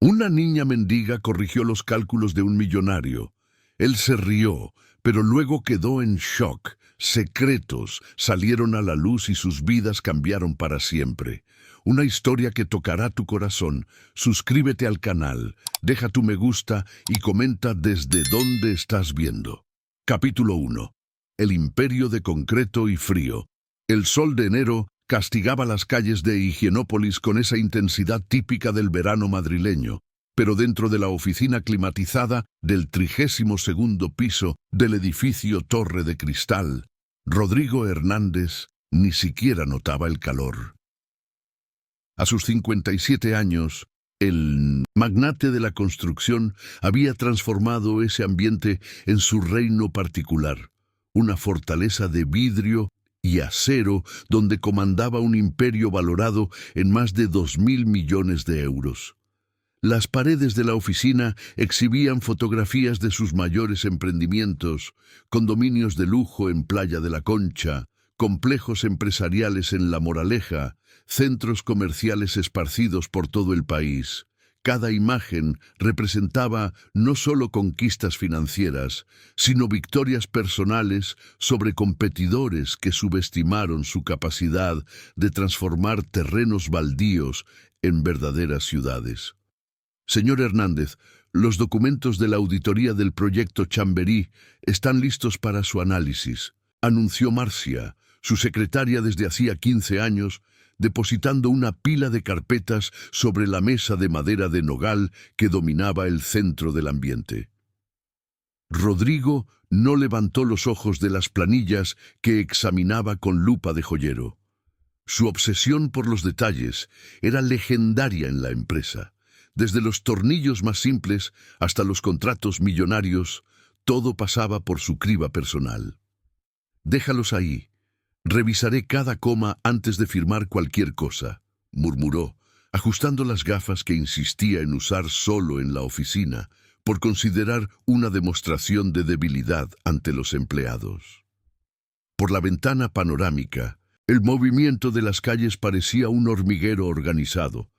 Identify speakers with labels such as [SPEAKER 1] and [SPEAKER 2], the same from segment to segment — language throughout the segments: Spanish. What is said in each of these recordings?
[SPEAKER 1] Una niña mendiga corrigió los cálculos de un millonario. Él se rió, pero luego quedó en shock. Secretos salieron a la luz y sus vidas cambiaron para siempre. Una historia que tocará tu corazón. Suscríbete al canal, deja tu me gusta y comenta desde dónde estás viendo. Capítulo 1. El imperio de concreto y frío. El sol de enero castigaba las calles de Higienópolis con esa intensidad típica del verano madrileño, pero dentro de la oficina climatizada del 32º piso del edificio Torre de Cristal, Rodrigo Hernández ni siquiera notaba el calor. A sus 57 años, el magnate de la construcción había transformado ese ambiente en su reino particular, una fortaleza de vidrio y acero donde comandaba un imperio valorado en más de 2.000 millones de euros. Las paredes de la oficina exhibían fotografías de sus mayores emprendimientos, condominios de lujo en Playa de la Concha, complejos empresariales en La Moraleja, centros comerciales esparcidos por todo el país. Cada imagen representaba no solo conquistas financieras, sino victorias personales sobre competidores que subestimaron su capacidad de transformar terrenos baldíos en verdaderas ciudades. Señor Hernández, los documentos de la auditoría del proyecto Chamberí están listos para su análisis, anunció Marcia, su secretaria desde hacía 15 años, depositando una pila de carpetas sobre la mesa de madera de nogal que dominaba el centro del ambiente. Rodrigo no levantó los ojos de las planillas que examinaba con lupa de joyero. Su obsesión por los detalles era legendaria en la empresa. Desde los tornillos más simples hasta los contratos millonarios, todo pasaba por su criba personal. «Déjalos ahí. Revisaré cada coma antes de firmar cualquier cosa», murmuró, ajustando las gafas que insistía en usar solo en la oficina, por considerar una demostración de debilidad ante los empleados. Por la ventana panorámica, el movimiento de las calles parecía un hormiguero organizado.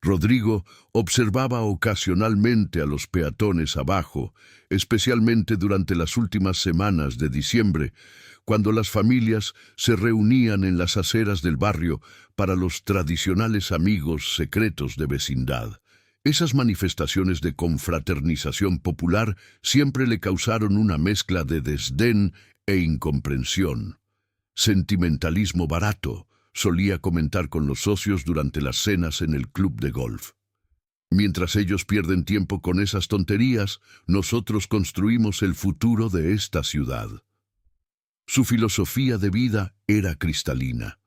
[SPEAKER 1] Rodrigo observaba ocasionalmente a los peatones abajo, especialmente durante las últimas semanas de diciembre, cuando las familias se reunían en las aceras del barrio para los tradicionales amigos secretos de vecindad. Esas manifestaciones de confraternización popular siempre le causaron una mezcla de desdén e incomprensión. «Sentimentalismo barato», solía comentar con los socios durante las cenas en el club de golf. «Mientras ellos pierden tiempo con esas tonterías, nosotros construimos el futuro de esta ciudad». Su filosofía de vida era cristalina.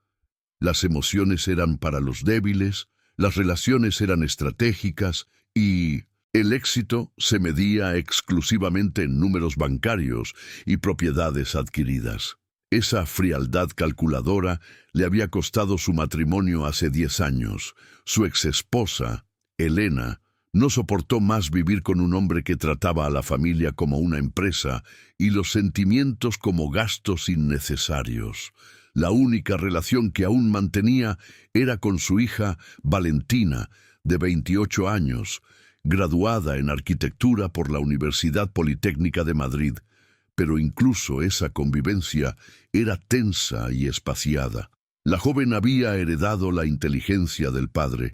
[SPEAKER 1] Las emociones eran para los débiles, las relaciones eran estratégicas y el éxito se medía exclusivamente en números bancarios y propiedades adquiridas. Esa frialdad calculadora le había costado su matrimonio hace 10 años. Su exesposa, Elena, no soportó más vivir con un hombre que trataba a la familia como una empresa y los sentimientos como gastos innecesarios. La única relación que aún mantenía era con su hija Valentina, de 28 años, graduada en arquitectura por la Universidad Politécnica de Madrid. Pero incluso esa convivencia era tensa y espaciada. La joven había heredado la inteligencia del padre,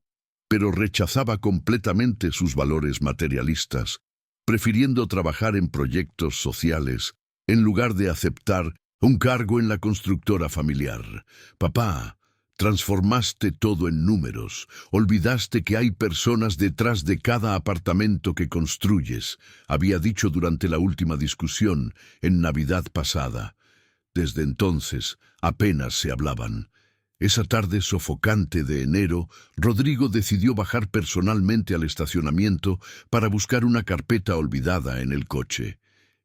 [SPEAKER 1] pero rechazaba completamente sus valores materialistas, prefiriendo trabajar en proyectos sociales en lugar de aceptar un cargo en la constructora familiar. «Papá, transformaste todo en números, olvidaste que hay personas detrás de cada apartamento que construyes», había dicho durante la última discusión, en Navidad pasada. Desde entonces apenas se hablaban. Esa tarde sofocante de enero, Rodrigo decidió bajar personalmente al estacionamiento para buscar una carpeta olvidada en el coche.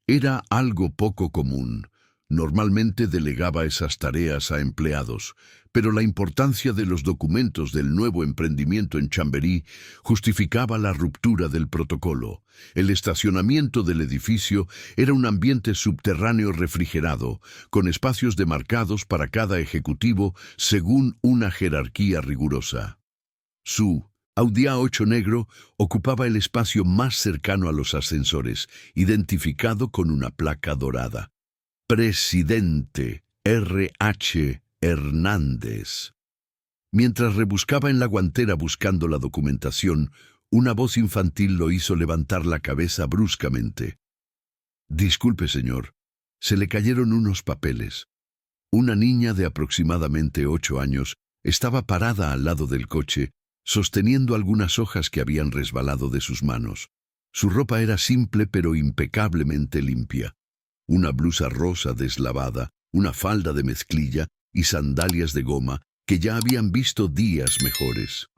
[SPEAKER 1] Era algo poco común. Normalmente delegaba esas tareas a empleados, pero la importancia de los documentos del nuevo emprendimiento en Chamberí justificaba la ruptura del protocolo. El estacionamiento del edificio era un ambiente subterráneo refrigerado, con espacios demarcados para cada ejecutivo según una jerarquía rigurosa. Su Audi A8 negro ocupaba el espacio más cercano a los ascensores, identificado con una placa dorada. Presidente R.H. Hernández. Mientras rebuscaba en la guantera buscando la documentación, una voz infantil lo hizo levantar la cabeza bruscamente. «Disculpe, señor, se le cayeron unos papeles». Una niña de aproximadamente 8 años estaba parada al lado del coche, sosteniendo algunas hojas que habían resbalado de sus manos. Su ropa era simple pero impecablemente limpia. Una blusa rosa deslavada, una falda de mezclilla y sandalias de goma que ya habían visto días mejores.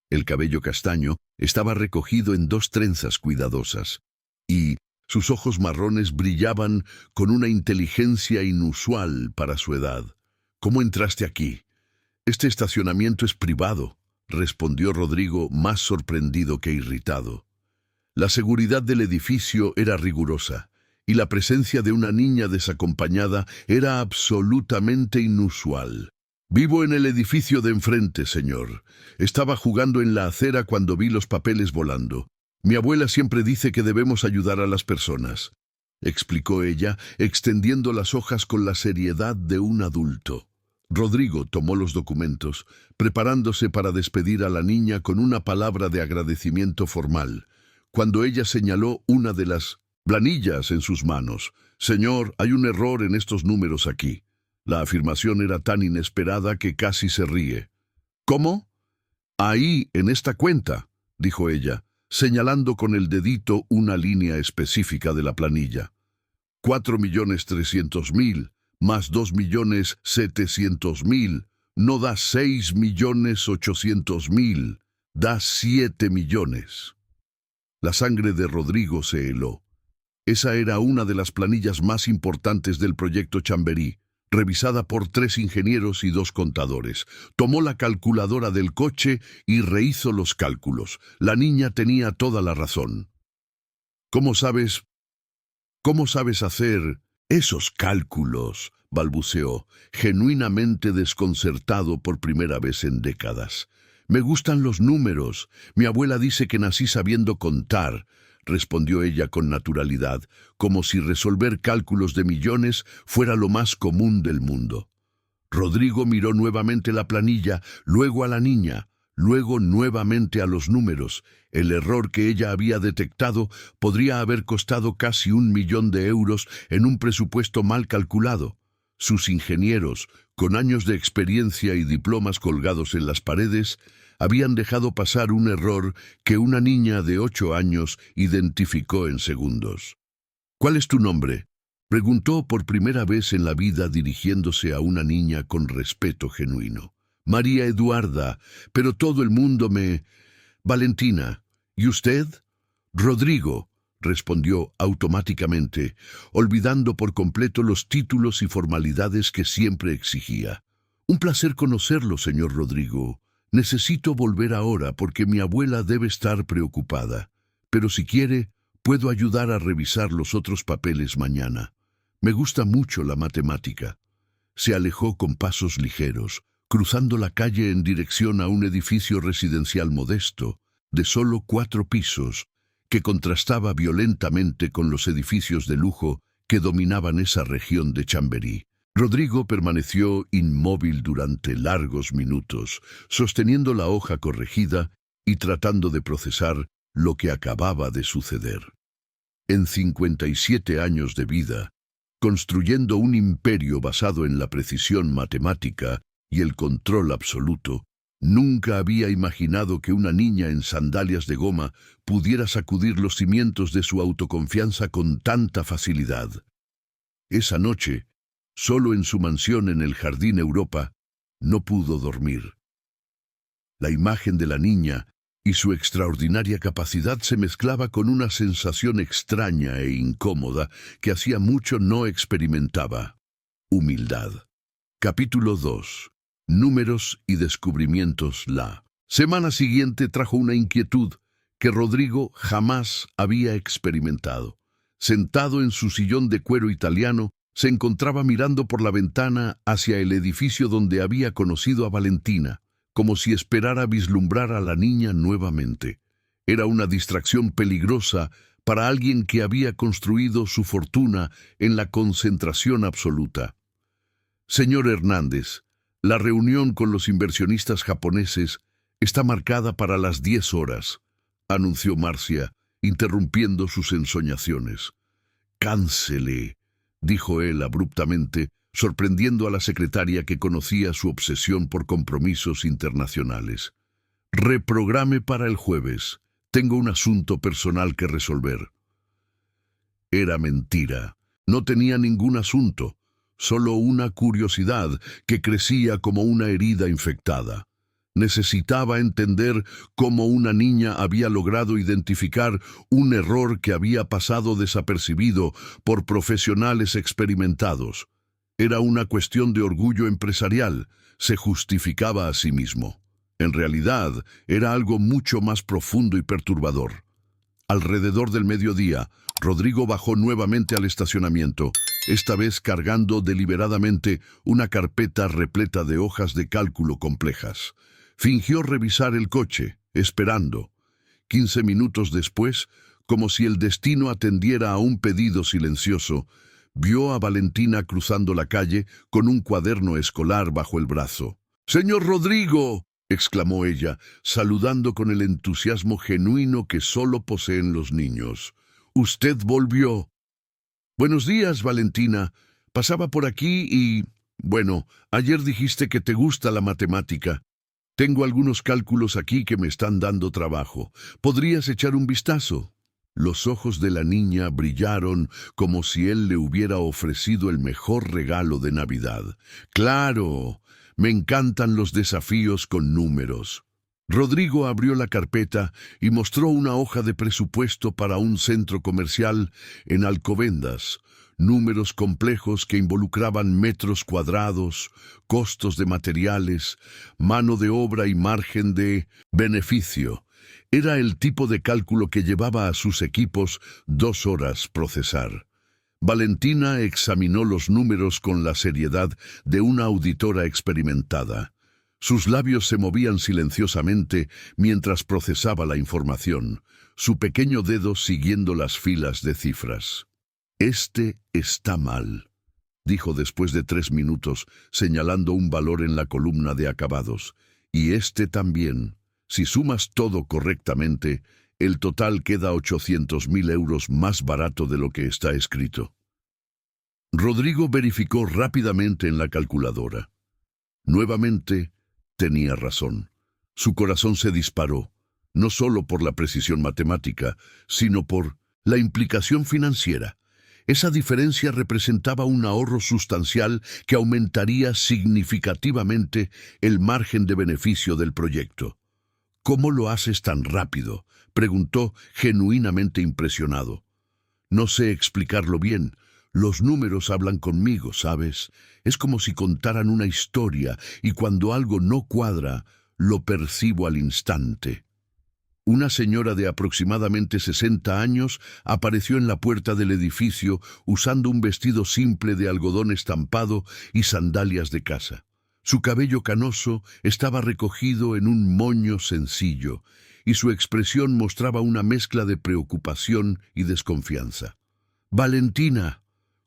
[SPEAKER 1] El cabello castaño estaba recogido en 2 trenzas cuidadosas, y sus ojos marrones brillaban con una inteligencia inusual para su edad. «¿Cómo entraste aquí?» «Este estacionamiento es privado», respondió Rodrigo, más sorprendido que irritado. La seguridad del edificio era rigurosa, y la presencia de una niña desacompañada era absolutamente inusual. «Vivo en el edificio de enfrente, señor. Estaba jugando en la acera cuando vi los papeles volando. Mi abuela siempre dice que debemos ayudar a las personas», explicó ella, extendiendo las hojas con la seriedad de un adulto. Rodrigo tomó los documentos, preparándose para despedir a la niña con una palabra de agradecimiento formal, cuando ella señaló una de las planillas en sus manos. «Señor, hay un error en estos números aquí». La afirmación era tan inesperada que casi se ríe. «¿Cómo?» «Ahí, en esta cuenta», dijo ella, señalando con el dedito una línea específica de la planilla. 4.300.000 más 2.700.000 no da 6.800.000, da 7 millones. La sangre de Rodrigo se heló. Esa era una de las planillas más importantes del proyecto Chamberí, revisada por 3 ingenieros y 2 contadores. Tomó la calculadora del coche y rehizo los cálculos. La niña tenía toda la razón. ¿Cómo sabes hacer esos cálculos?», balbuceó, genuinamente desconcertado por primera vez en décadas. «Me gustan los números. Mi abuela dice que nací sabiendo contar», respondió ella con naturalidad, como si resolver cálculos de millones fuera lo más común del mundo. Rodrigo miró nuevamente la planilla, luego a la niña, luego nuevamente a los números. El error que ella había detectado podría haber costado casi 1 millón de euros en un presupuesto mal calculado. Sus ingenieros, con años de experiencia y diplomas colgados en las paredes, habían dejado pasar un error que una niña de 8 años identificó en segundos. «¿Cuál es tu nombre?», preguntó por primera vez en la vida dirigiéndose a una niña con respeto genuino. «María Eduarda, pero todo el mundo me...» «Valentina. ¿Y usted?» «Rodrigo», respondió automáticamente, olvidando por completo los títulos y formalidades que siempre exigía. «Un placer conocerlo, señor Rodrigo. Necesito volver ahora porque mi abuela debe estar preocupada. Pero si quiere, puedo ayudar a revisar los otros papeles mañana. Me gusta mucho la matemática». Se alejó con pasos ligeros, cruzando la calle en dirección a un edificio residencial modesto, de solo 4 pisos, que contrastaba violentamente con los edificios de lujo que dominaban esa región de Chamberí. Rodrigo permaneció inmóvil durante largos minutos, sosteniendo la hoja corregida y tratando de procesar lo que acababa de suceder. En 57 años de vida, construyendo un imperio basado en la precisión matemática y el control absoluto, nunca había imaginado que una niña en sandalias de goma pudiera sacudir los cimientos de su autoconfianza con tanta facilidad. Esa noche, solo en su mansión en el Jardín Europa, no pudo dormir. La imagen de la niña y su extraordinaria capacidad se mezclaba con una sensación extraña e incómoda que hacía mucho no experimentaba: humildad. Capítulo 2. Números y descubrimientos. La semana siguiente trajo una inquietud que Rodrigo jamás había experimentado. Sentado en su sillón de cuero italiano, se encontraba mirando por la ventana hacia el edificio donde había conocido a Valentina, como si esperara vislumbrar a la niña nuevamente. Era una distracción peligrosa para alguien que había construido su fortuna en la concentración absoluta. Señor Hernández, la reunión con los inversionistas japoneses está marcada para las 10 horas, anunció Marcia, interrumpiendo sus ensoñaciones. Cáncele, dijo él abruptamente, sorprendiendo a la secretaria que conocía su obsesión por compromisos internacionales. Reprograme para el jueves. Tengo un asunto personal que resolver. Era mentira. No tenía ningún asunto, solo una curiosidad que crecía como una herida infectada. Necesitaba entender cómo una niña había logrado identificar un error que había pasado desapercibido por profesionales experimentados. Era una cuestión de orgullo empresarial, se justificaba a sí mismo. En realidad, era algo mucho más profundo y perturbador. Alrededor del mediodía, Rodrigo bajó nuevamente al estacionamiento, esta vez cargando deliberadamente una carpeta repleta de hojas de cálculo complejas. Fingió revisar el coche, esperando. 15 minutos después, como si el destino atendiera a un pedido silencioso, vio a Valentina cruzando la calle con un cuaderno escolar bajo el brazo. «¡Señor Rodrigo!», exclamó ella, saludando con el entusiasmo genuino que solo poseen los niños. «¡Usted volvió!». «Buenos días, Valentina. Pasaba por aquí y... Bueno, ayer dijiste que te gusta la matemática. Tengo algunos cálculos aquí que me están dando trabajo. ¿Podrías echar un vistazo?». Los ojos de la niña brillaron como si él le hubiera ofrecido el mejor regalo de Navidad. «¡Claro! Me encantan los desafíos con números». Rodrigo abrió la carpeta y mostró una hoja de presupuesto para un centro comercial en Alcobendas. Números complejos que involucraban metros cuadrados, costos de materiales, mano de obra y margen de beneficio. Era el tipo de cálculo que llevaba a sus equipos 2 horas procesar. Valentina examinó los números con la seriedad de una auditora experimentada. Sus labios se movían silenciosamente mientras procesaba la información, su pequeño dedo siguiendo las filas de cifras. «Este está mal», dijo después de 3 minutos, señalando un valor en la columna de acabados. «Y este también. Si sumas todo correctamente, el total queda 800.000 euros más barato de lo que está escrito». Rodrigo verificó rápidamente en la calculadora. Nuevamente, tenía razón. Su corazón se disparó, no solo por la precisión matemática, sino por la implicación financiera. Esa diferencia representaba un ahorro sustancial que aumentaría significativamente el margen de beneficio del proyecto. «¿Cómo lo haces tan rápido?», preguntó, genuinamente impresionado. «No sé explicarlo bien. Los números hablan conmigo, ¿sabes? Es como si contaran una historia y cuando algo no cuadra, lo percibo al instante». Una señora de aproximadamente 60 años apareció en la puerta del edificio usando un vestido simple de algodón estampado y sandalias de casa. Su cabello canoso estaba recogido en un moño sencillo y su expresión mostraba una mezcla de preocupación y desconfianza. «Valentina,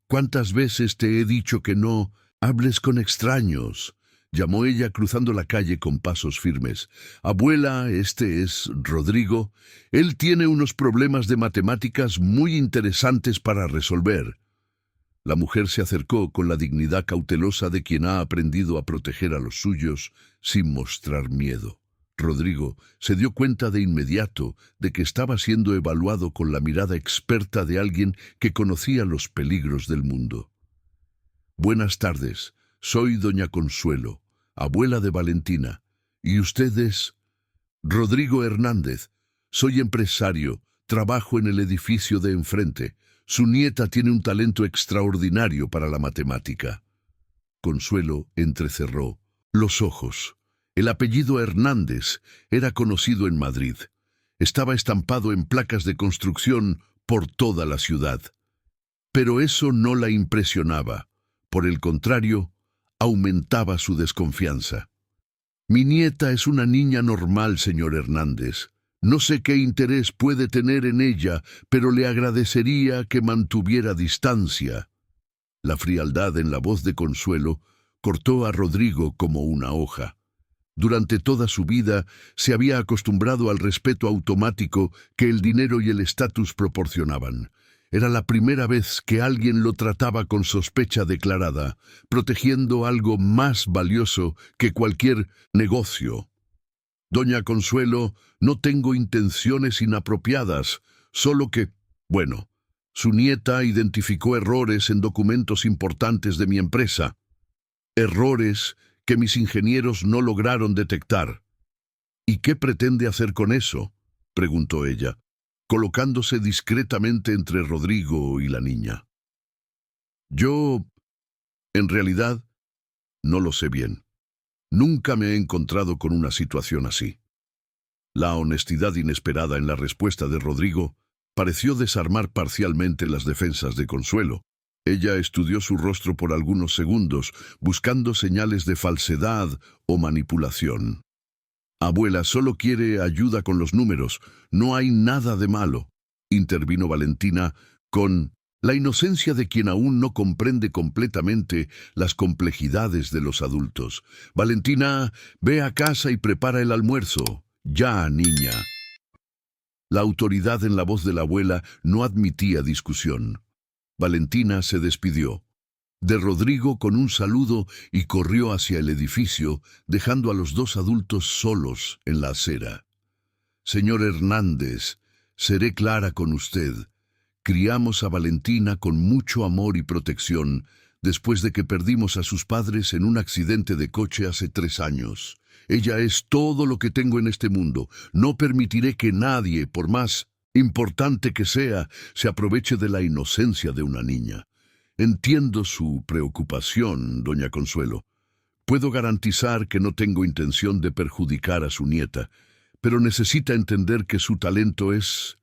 [SPEAKER 1] ¿cuántas veces te he dicho que no hables con extraños?», llamó ella cruzando la calle con pasos firmes. «Abuela, este es Rodrigo. Él tiene unos problemas de matemáticas muy interesantes para resolver». La mujer se acercó con la dignidad cautelosa de quien ha aprendido a proteger a los suyos sin mostrar miedo. Rodrigo se dio cuenta de inmediato de que estaba siendo evaluado con la mirada experta de alguien que conocía los peligros del mundo. «Buenas tardes. Soy doña Consuelo, abuela de Valentina. ¿Y usted es?» «Rodrigo Hernández. Soy empresario. Trabajo en el edificio de enfrente. Su nieta tiene un talento extraordinario para la matemática». Consuelo entrecerró los ojos. El apellido Hernández era conocido en Madrid. Estaba estampado en placas de construcción por toda la ciudad. Pero eso no la impresionaba. Por el contrario, aumentaba su desconfianza. Mi nieta es una niña normal, señor Hernández. No sé qué interés puede tener en ella, pero le agradecería que mantuviera distancia. La frialdad en la voz de Consuelo cortó a Rodrigo como una hoja. Durante toda su vida se había acostumbrado al respeto automático que el dinero y el estatus proporcionaban. Era la primera vez que alguien lo trataba con sospecha declarada, protegiendo algo más valioso que cualquier negocio. Doña Consuelo, no tengo intenciones inapropiadas, solo que, bueno, su nieta identificó errores en documentos importantes de mi empresa. Errores que mis ingenieros no lograron detectar. ¿Y qué pretende hacer con eso?, preguntó ella, colocándose discretamente entre Rodrigo y la niña. Yo, en realidad, no lo sé bien. Nunca me he encontrado con una situación así. La honestidad inesperada en la respuesta de Rodrigo pareció desarmar parcialmente las defensas de Consuelo. Ella estudió su rostro por algunos segundos, buscando señales de falsedad o manipulación. Abuela, solo quiere ayuda con los números. No hay nada de malo, intervino Valentina con la inocencia de quien aún no comprende completamente las complejidades de los adultos. Valentina, ve a casa y prepara el almuerzo. Ya, niña. La autoridad en la voz de la abuela no admitía discusión. Valentina se despidió de Rodrigo con un saludo y corrió hacia el edificio, dejando a los dos adultos solos en la acera. Señor Hernández, seré clara con usted. Criamos a Valentina con mucho amor y protección después de que perdimos a sus padres en un accidente de coche hace 3 años. Ella es todo lo que tengo en este mundo. No permitiré que nadie, por más importante que sea, se aproveche de la inocencia de una niña. Entiendo su preocupación, doña Consuelo. Puedo garantizar que no tengo intención de perjudicar a su nieta, pero necesita entender que su talento es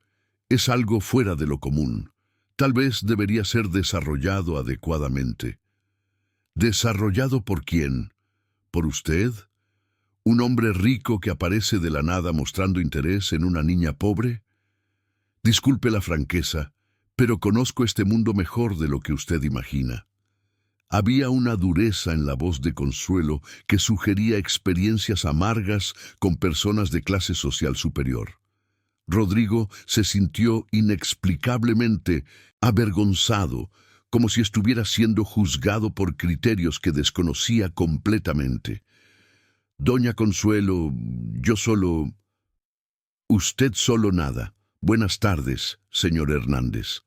[SPEAKER 1] algo fuera de lo común. Tal vez debería ser desarrollado adecuadamente. ¿Desarrollado por quién? ¿Por usted? ¿Un hombre rico que aparece de la nada mostrando interés en una niña pobre? Disculpe la franqueza, pero conozco este mundo mejor de lo que usted imagina. Había una dureza en la voz de Consuelo que sugería experiencias amargas con personas de clase social superior. Rodrigo se sintió inexplicablemente avergonzado, como si estuviera siendo juzgado por criterios que desconocía completamente. Doña Consuelo, usted solo nada. Buenas tardes, señor Hernández.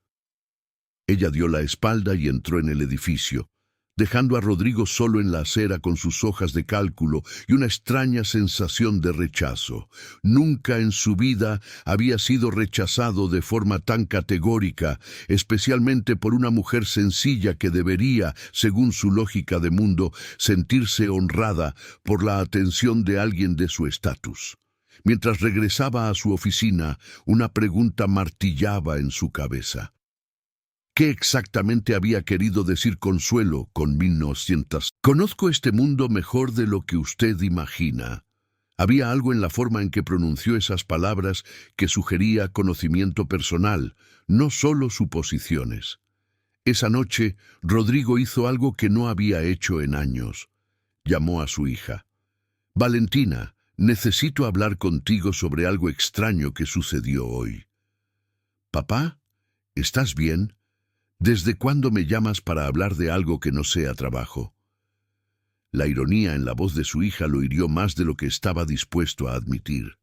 [SPEAKER 1] Ella dio la espalda y entró en el edificio, dejando a Rodrigo solo en la acera con sus hojas de cálculo y una extraña sensación de rechazo. Nunca en su vida había sido rechazado de forma tan categórica, especialmente por una mujer sencilla que debería, según su lógica de mundo, sentirse honrada por la atención de alguien de su estatus. Mientras regresaba a su oficina, una pregunta martillaba en su cabeza. ¿Qué exactamente había querido decir Consuelo con 1900? Conozco este mundo mejor de lo que usted imagina. Había algo en la forma en que pronunció esas palabras que sugería conocimiento personal, no solo suposiciones. Esa noche, Rodrigo hizo algo que no había hecho en años. Llamó a su hija. Valentina, necesito hablar contigo sobre algo extraño que sucedió hoy. ¿Papá? ¿Estás bien? ¿Desde cuándo me llamas para hablar de algo que no sea trabajo? La ironía en la voz de su hija lo hirió más de lo que estaba dispuesto a admitir.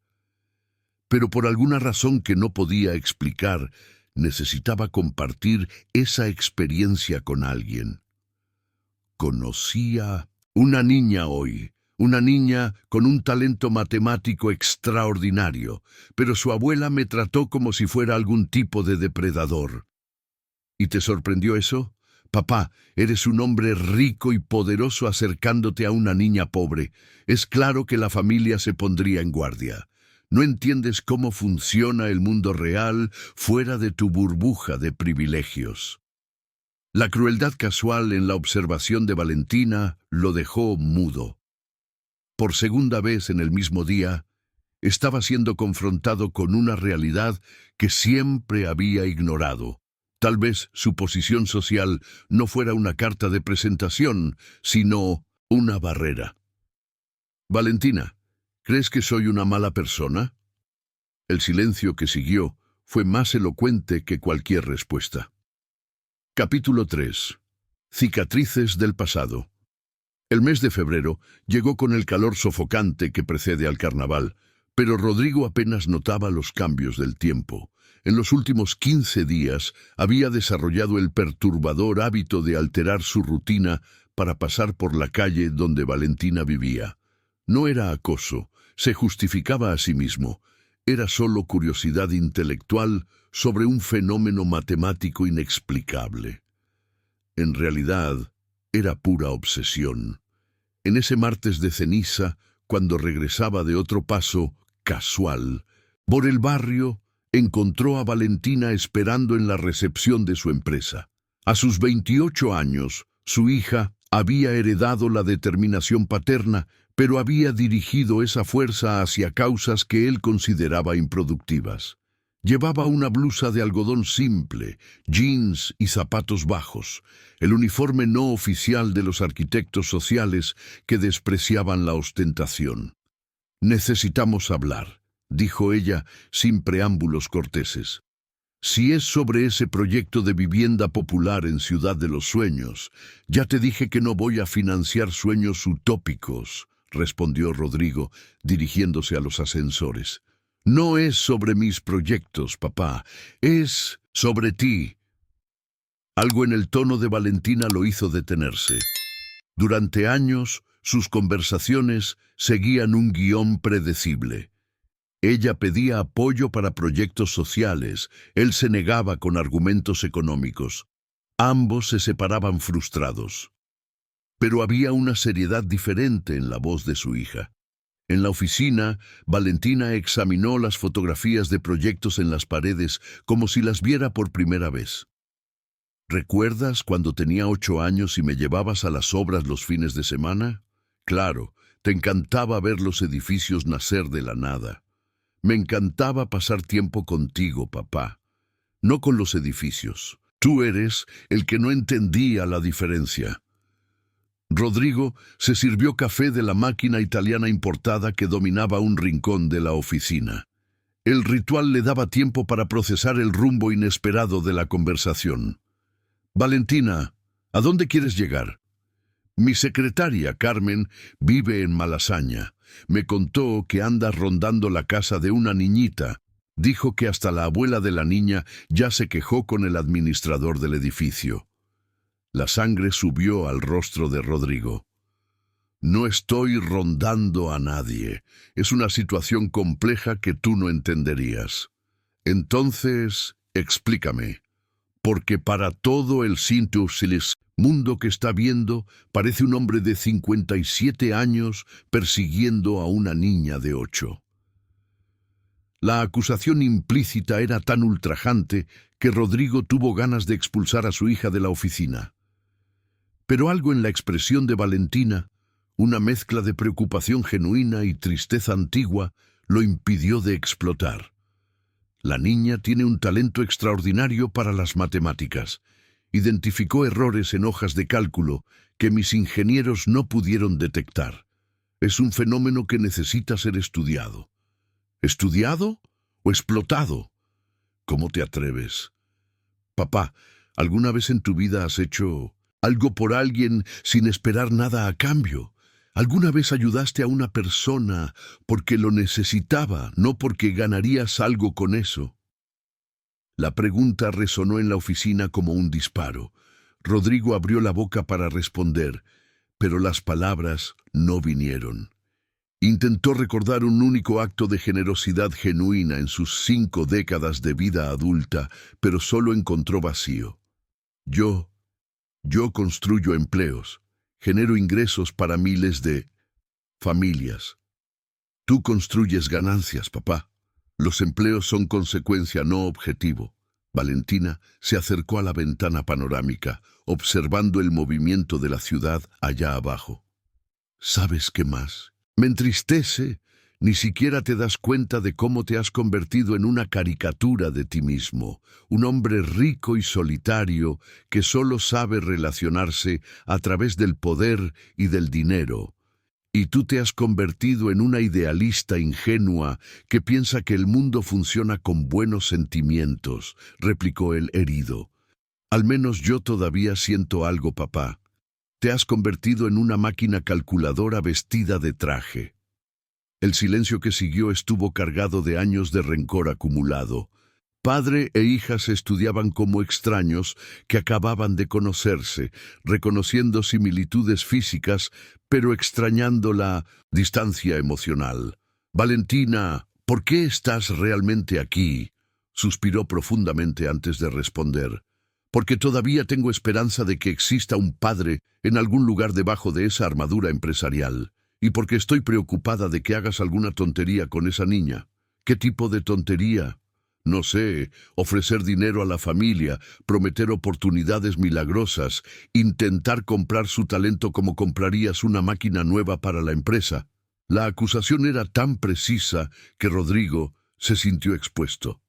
[SPEAKER 1] Pero por alguna razón que no podía explicar, necesitaba compartir esa experiencia con alguien. Conocía una niña hoy, una niña con un talento matemático extraordinario, pero su abuela me trató como si fuera algún tipo de depredador. ¿Y te sorprendió eso? Papá, eres un hombre rico y poderoso acercándote a una niña pobre. Es claro que la familia se pondría en guardia. No entiendes cómo funciona el mundo real fuera de tu burbuja de privilegios. La crueldad casual en la observación de Valentina lo dejó mudo. Por segunda vez en el mismo día, estaba siendo confrontado con una realidad que siempre había ignorado. Tal vez su posición social no fuera una carta de presentación, sino una barrera. Valentina, ¿crees que soy una mala persona? El silencio que siguió fue más elocuente que cualquier respuesta. Capítulo 3. Cicatrices del pasado. El mes de febrero llegó con el calor sofocante que precede al carnaval, pero Rodrigo apenas notaba los cambios del tiempo. En los últimos 15 días había desarrollado el perturbador hábito de alterar su rutina para pasar por la calle donde Valentina vivía. No era acoso, se justificaba a sí mismo. Era solo curiosidad intelectual sobre un fenómeno matemático inexplicable. En realidad, era pura obsesión. En ese martes de ceniza, cuando regresaba de otro paso casual por el barrio, encontró a Valentina esperando en la recepción de su empresa. A sus 28 años, su hija había heredado la determinación paterna, pero había dirigido esa fuerza hacia causas que él consideraba improductivas. Llevaba una blusa de algodón simple, jeans y zapatos bajos, el uniforme no oficial de los arquitectos sociales que despreciaban la ostentación. «Necesitamos hablar», dijo ella sin preámbulos corteses. «Si es sobre ese proyecto de vivienda popular en Ciudad de los Sueños, ya te dije que no voy a financiar sueños utópicos», respondió Rodrigo, dirigiéndose a los ascensores. «No es sobre mis proyectos, papá, es sobre ti». Algo en el tono de Valentina lo hizo detenerse. Durante años, sus conversaciones seguían un guión predecible. Ella pedía apoyo para proyectos sociales, él se negaba con argumentos económicos. Ambos se separaban frustrados. Pero había una seriedad diferente en la voz de su hija. En la oficina, Valentina examinó las fotografías de proyectos en las paredes como si las viera por primera vez. «¿Recuerdas cuando tenía 8 años y me llevabas a las obras los fines de semana? Claro, te encantaba ver los edificios nacer de la nada. Me encantaba pasar tiempo contigo, papá. No con los edificios. Tú eres el que no entendía la diferencia». Rodrigo se sirvió café de la máquina italiana importada que dominaba un rincón de la oficina. El ritual le daba tiempo para procesar el rumbo inesperado de la conversación. «Valentina, ¿a dónde quieres llegar?» «Mi secretaria, Carmen, vive en Malasaña. Me contó que andas rondando la casa de una niñita. Dijo que hasta la abuela de la niña ya se quejó con el administrador del edificio». La sangre subió al rostro de Rodrigo. «No estoy rondando a nadie. Es una situación compleja que tú no entenderías. Entonces, explícame. Porque para todo el mundo que está viendo, parece un hombre de 57 años persiguiendo a una niña de 8. La acusación implícita era tan ultrajante que Rodrigo tuvo ganas de expulsar a su hija de la oficina. Pero algo en la expresión de Valentina, una mezcla de preocupación genuina y tristeza antigua, lo impidió de explotar. La niña tiene un talento extraordinario para las matemáticas. Identificó errores en hojas de cálculo que mis ingenieros no pudieron detectar. Es un fenómeno que necesita ser estudiado. ¿Estudiado o explotado? ¿Cómo te atreves? Papá, ¿alguna vez en tu vida has hecho algo por alguien sin esperar nada a cambio? ¿Alguna vez ayudaste a una persona porque lo necesitaba, no porque ganarías algo con eso? La pregunta resonó en la oficina como un disparo. Rodrigo abrió la boca para responder, pero las palabras no vinieron. Intentó recordar un único acto de generosidad genuina en sus 5 décadas de vida adulta, pero solo encontró vacío. Yo construyo empleos, genero ingresos para miles de familias. Tú construyes ganancias, papá. Los empleos son consecuencia, no objetivo. Valentina se acercó a la ventana panorámica, observando el movimiento de la ciudad allá abajo. ¿Sabes qué más? Me entristece, ni siquiera te das cuenta de cómo te has convertido en una caricatura de ti mismo, un hombre rico y solitario que solo sabe relacionarse a través del poder y del dinero. Y tú te has convertido en una idealista ingenua que piensa que el mundo funciona con buenos sentimientos, replicó el herido. Al menos yo todavía siento algo, papá. Te has convertido en una máquina calculadora vestida de traje. El silencio que siguió estuvo cargado de años de rencor acumulado. Padre e hija se estudiaban como extraños que acababan de conocerse, reconociendo similitudes físicas, pero extrañando la distancia emocional. «Valentina, ¿por qué estás realmente aquí?», suspiró profundamente antes de responder. «Porque todavía tengo esperanza de que exista un padre en algún lugar debajo de esa armadura empresarial. Y porque estoy preocupada de que hagas alguna tontería con esa niña». «¿Qué tipo de tontería?». «No sé, ofrecer dinero a la familia, prometer oportunidades milagrosas, intentar comprar su talento como comprarías una máquina nueva para la empresa». La acusación era tan precisa que Rodrigo se sintió expuesto.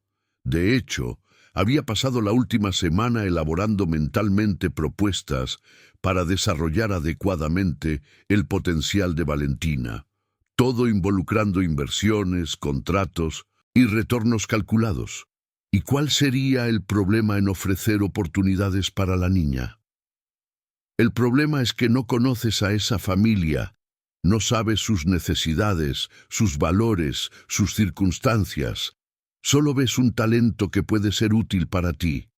[SPEAKER 1] De hecho, había pasado la última semana elaborando mentalmente propuestas para desarrollar adecuadamente el potencial de Valentina, todo involucrando inversiones, contratos y retornos calculados. ¿Y cuál sería el problema en ofrecer oportunidades para la niña? El problema es que no conoces a esa familia, no sabes sus necesidades, sus valores, sus circunstancias. Solo ves un talento que puede ser útil para ti.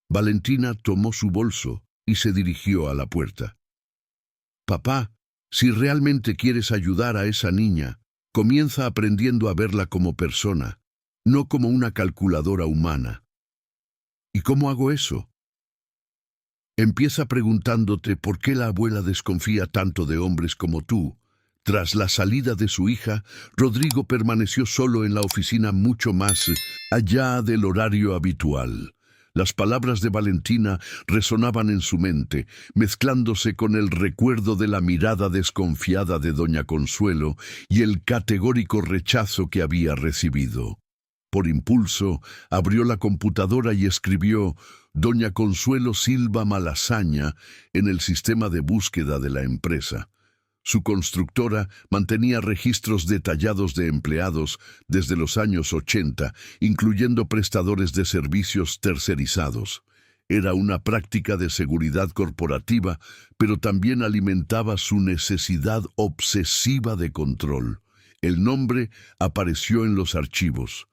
[SPEAKER 1] Valentina tomó su bolso y se dirigió a la puerta. «Papá, si realmente quieres ayudar a esa niña, comienza aprendiendo a verla como persona, no como una calculadora humana». «¿Y cómo hago eso?». Empieza preguntándote por qué la abuela desconfía tanto de hombres como tú. Tras la salida de su hija, Rodrigo permaneció solo en la oficina mucho más allá del horario habitual. Las palabras de Valentina resonaban en su mente, mezclándose con el recuerdo de la mirada desconfiada de doña Consuelo y el categórico rechazo que había recibido. Por impulso, abrió la computadora y escribió «Doña Consuelo Silva Malasaña» en el sistema de búsqueda de la empresa. Su constructora mantenía registros detallados de empleados desde los años 80, incluyendo prestadores de servicios tercerizados. Era una práctica de seguridad corporativa, pero también alimentaba su necesidad obsesiva de control. El nombre apareció en los archivos.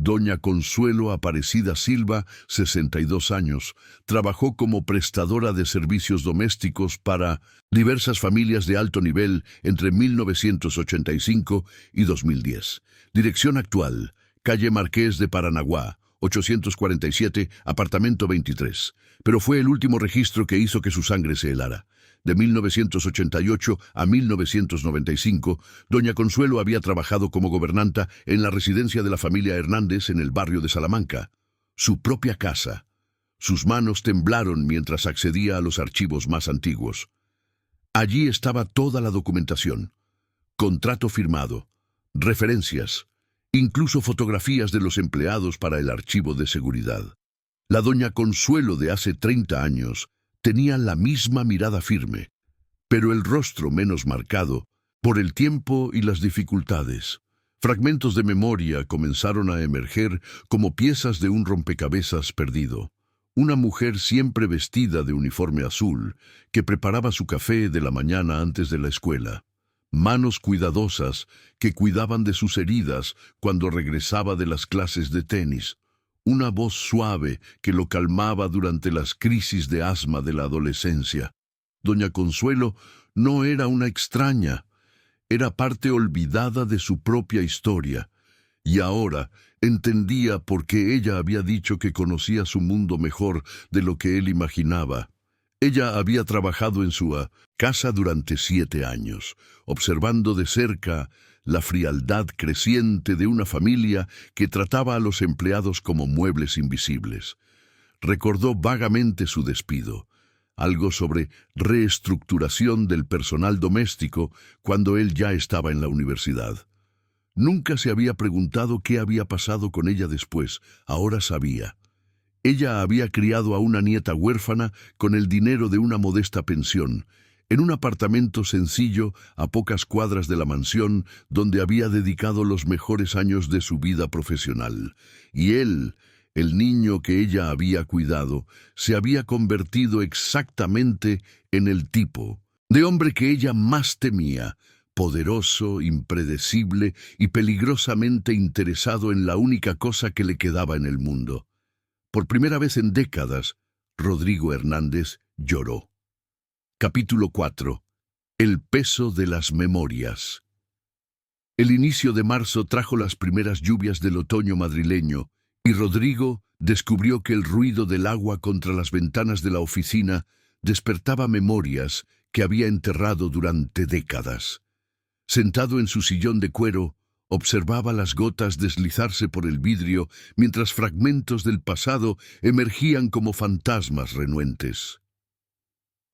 [SPEAKER 1] Doña Consuelo Aparecida Silva, 62 años, trabajó como prestadora de servicios domésticos para diversas familias de alto nivel entre 1985 y 2010. Dirección actual: calle Marqués de Paranaguá, 847, apartamento 23. Pero fue el último registro que hizo que su sangre se helara. De 1988 a 1995, doña Consuelo había trabajado como gobernanta en la residencia de la familia Hernández en el barrio de Salamanca. Su propia casa. Sus manos temblaron mientras accedía a los archivos más antiguos. Allí estaba toda la documentación. Contrato firmado, referencias, incluso fotografías de los empleados para el archivo de seguridad. La doña Consuelo de hace 30 años tenía la misma mirada firme, pero el rostro menos marcado por el tiempo y las dificultades. Fragmentos de memoria comenzaron a emerger como piezas de un rompecabezas perdido. Una mujer siempre vestida de uniforme azul, que preparaba su café de la mañana antes de la escuela. Manos cuidadosas que cuidaban de sus heridas cuando regresaba de las clases de tenis. Una voz suave que lo calmaba durante las crisis de asma de la adolescencia. Doña Consuelo no era una extraña, era parte olvidada de su propia historia, y ahora entendía por qué ella había dicho que conocía su mundo mejor de lo que él imaginaba. Ella había trabajado en su casa durante 7 años, observando de cerca la frialdad creciente de una familia que trataba a los empleados como muebles invisibles. Recordó vagamente su despido. algo sobre reestructuración del personal doméstico cuando él ya estaba en la universidad. Nunca se había preguntado qué había pasado con ella después, ahora sabía. Ella había criado a una nieta huérfana con el dinero de una modesta pensión, en un apartamento sencillo a pocas cuadras de la mansión donde había dedicado los mejores años de su vida profesional. Y él, el niño que ella había cuidado, se había convertido exactamente en el tipo de hombre que ella más temía, poderoso, impredecible y peligrosamente interesado en la única cosa que le quedaba en el mundo. Por primera vez en décadas, Rodrigo Hernández lloró. Capítulo 4. El peso de las memorias. El inicio de marzo trajo las primeras lluvias del otoño madrileño, y Rodrigo descubrió que el ruido del agua contra las ventanas de la oficina despertaba memorias que había enterrado durante décadas. Sentado en su sillón de cuero, observaba las gotas deslizarse por el vidrio mientras fragmentos del pasado emergían como fantasmas renuentes.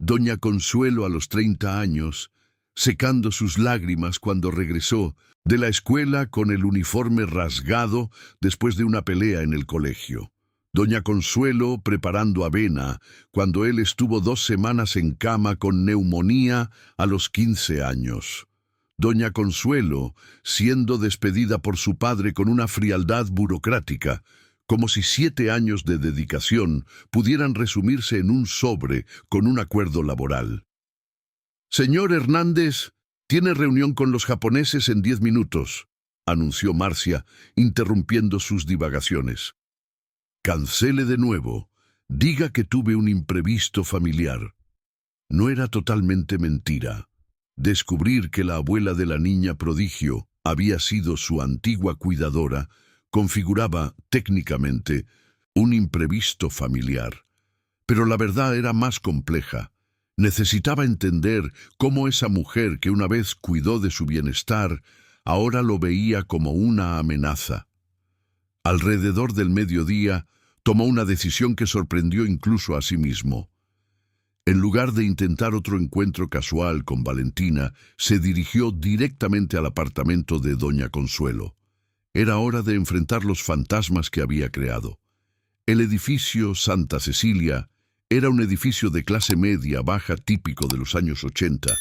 [SPEAKER 1] Doña Consuelo, a los 30 años, secando sus lágrimas cuando regresó de la escuela con el uniforme rasgado después de una pelea en el colegio. Doña Consuelo preparando avena cuando él estuvo 2 semanas en cama con neumonía a los 15 años. Doña Consuelo siendo despedida por su padre con una frialdad burocrática, como si 7 años de dedicación pudieran resumirse en un sobre con un acuerdo laboral. «Señor Hernández, tiene reunión con los japoneses en 10 minutos», anunció Marcia, interrumpiendo sus divagaciones. «Cancele de nuevo. Diga que tuve un imprevisto familiar». No era totalmente mentira. Descubrir que la abuela de la niña prodigio había sido su antigua cuidadora configuraba, técnicamente, un imprevisto familiar. Pero la verdad era más compleja. Necesitaba entender cómo esa mujer que una vez cuidó de su bienestar, ahora lo veía como una amenaza. Alrededor del mediodía, tomó una decisión que sorprendió incluso a sí mismo. En lugar de intentar otro encuentro casual con Valentina, se dirigió directamente al apartamento de Doña Consuelo. Era hora de enfrentar los fantasmas que había creado. El edificio Santa Cecilia era un edificio de clase media baja típico de los años 80,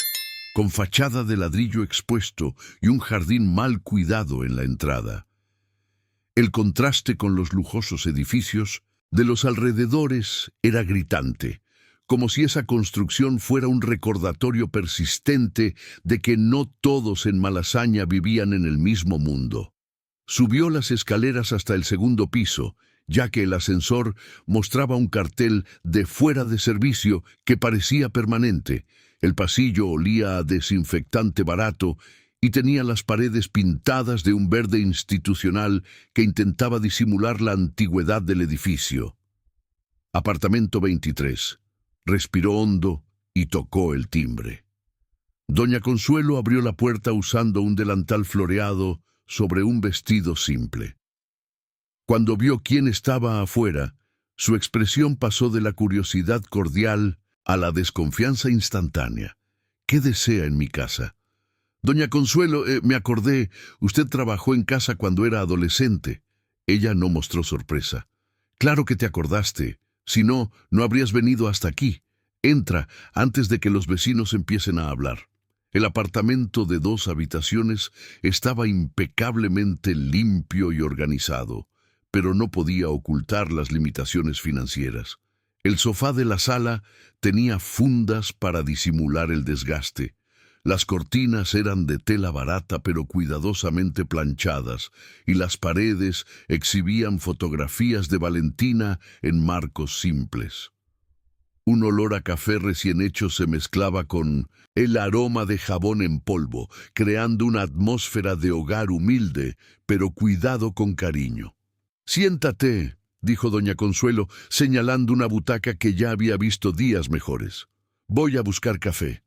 [SPEAKER 1] con fachada de ladrillo expuesto y un jardín mal cuidado en la entrada. El contraste con los lujosos edificios de los alrededores era gritante, como si esa construcción fuera un recordatorio persistente de que no todos en Malasaña vivían en el mismo mundo. Subió las escaleras hasta el 2.º piso, ya que el ascensor mostraba un cartel de fuera de servicio que parecía permanente. El pasillo olía a desinfectante barato y tenía las paredes pintadas de un verde institucional que intentaba disimular la antigüedad del edificio. Apartamento 23. Respiró hondo y tocó el timbre. Doña Consuelo abrió la puerta usando un delantal floreado sobre un vestido simple. Cuando vio quién estaba afuera, su expresión pasó de la curiosidad cordial a la desconfianza instantánea. «¿Qué desea en mi casa?» «Doña Consuelo, me acordé, usted trabajó en casa cuando era adolescente». Ella no mostró sorpresa. «Claro que te acordaste. Si no, no habrías venido hasta aquí. Entra antes de que los vecinos empiecen a hablar». El apartamento de 2 habitaciones estaba impecablemente limpio y organizado, pero no podía ocultar las limitaciones financieras. El sofá de la sala tenía fundas para disimular el desgaste. Las cortinas eran de tela barata pero cuidadosamente planchadas, y las paredes exhibían fotografías de Valentina en marcos simples. Un olor a café recién hecho se mezclaba con el aroma de jabón en polvo, creando una atmósfera de hogar humilde, pero cuidado con cariño. «Siéntate», dijo doña Consuelo, señalando una butaca que ya había visto días mejores. «Voy a buscar café».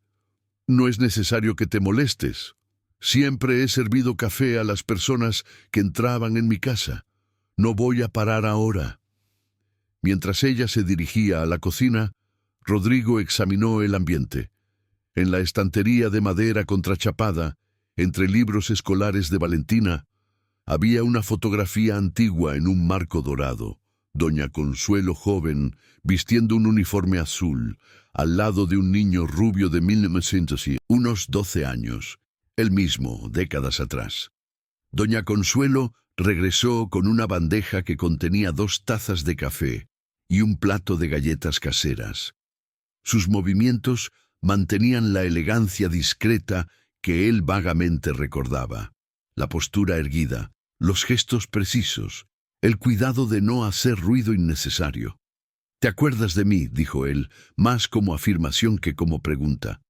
[SPEAKER 1] «No es necesario que te molestes. Siempre he servido café a las personas que entraban en mi casa. No voy a parar ahora». Mientras ella se dirigía a la cocina, Rodrigo examinó el ambiente. En la estantería de madera contrachapada, entre libros escolares de Valentina, había una fotografía antigua en un marco dorado. Doña Consuelo joven, vistiendo un uniforme azul, al lado de un niño rubio de 1900 y unos 12 años, el mismo, décadas atrás. Doña Consuelo regresó con una bandeja que contenía 2 tazas de café y un plato de galletas caseras. Sus movimientos mantenían la elegancia discreta que él vagamente recordaba. La postura erguida, los gestos precisos, el cuidado de no hacer ruido innecesario. «¿Te acuerdas de mí?», dijo él, más como afirmación que como pregunta.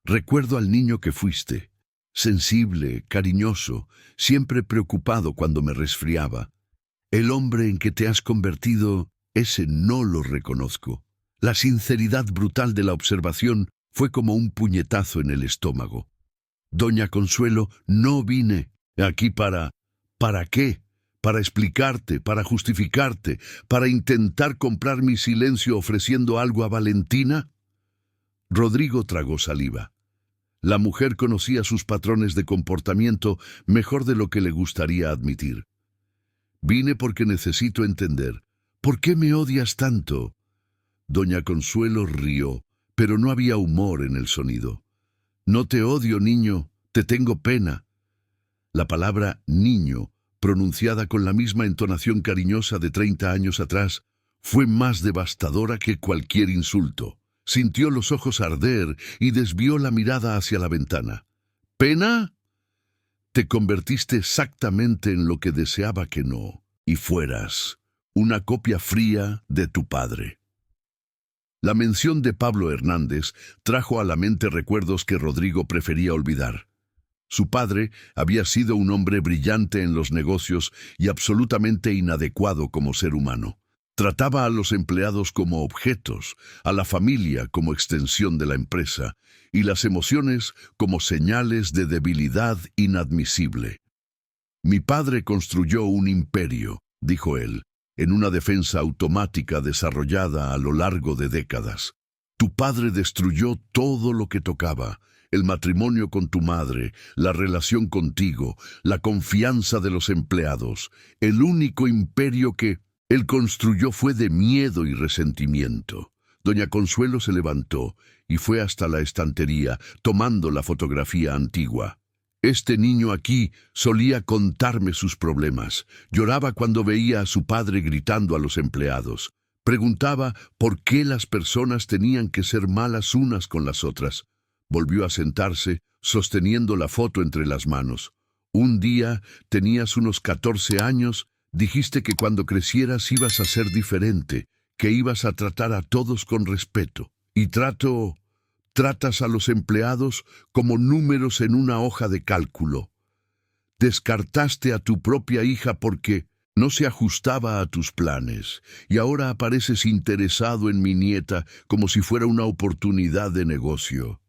[SPEAKER 1] «Recuerdo al niño que fuiste, sensible, cariñoso, siempre preocupado cuando me resfriaba. El hombre en que te has convertido, ese no lo reconozco». La sinceridad brutal de la observación fue como un puñetazo en el estómago. «Doña Consuelo, no vine aquí para... ¿Para qué? Para explicarte, para justificarte, para intentar comprar mi silencio ofreciendo algo a Valentina». Rodrigo tragó saliva. La mujer conocía sus patrones de comportamiento mejor de lo que le gustaría admitir. «Vine porque necesito entender. ¿Por qué me odias tanto?». Doña Consuelo rió, pero no había humor en el sonido. «No te odio, niño, te tengo pena». La palabra niño, pronunciada con la misma entonación cariñosa de 30 años atrás, fue más devastadora que cualquier insulto. Sintió los ojos arder y desvió la mirada hacia la ventana. «¿Pena? Te convertiste exactamente en lo que deseaba que no, y fueras una copia fría de tu padre». La mención de Pablo Hernández trajo a la mente recuerdos que Rodrigo prefería olvidar. Su padre había sido un hombre brillante en los negocios y absolutamente inadecuado como ser humano. Trataba a los empleados como objetos, a la familia como extensión de la empresa, y las emociones como señales de debilidad inadmisible. «Mi padre construyó un imperio», dijo él, en una defensa automática desarrollada a lo largo de décadas. «Tu padre destruyó todo lo que tocaba, el matrimonio con tu madre, la relación contigo, la confianza de los empleados. El único imperio que él construyó fue de miedo y resentimiento». Doña Consuelo se levantó y fue hasta la estantería, tomando la fotografía antigua. «Este niño aquí solía contarme sus problemas. Lloraba cuando veía a su padre gritando a los empleados. Preguntaba por qué las personas tenían que ser malas unas con las otras». Volvió a sentarse, sosteniendo la foto entre las manos. «Un día, tenías unos 14 años, dijiste que cuando crecieras ibas a ser diferente, que ibas a tratar a todos con respeto. Y tratas a los empleados como números en una hoja de cálculo. Descartaste a tu propia hija porque no se ajustaba a tus planes, y ahora apareces interesado en mi nieta como si fuera una oportunidad de negocio».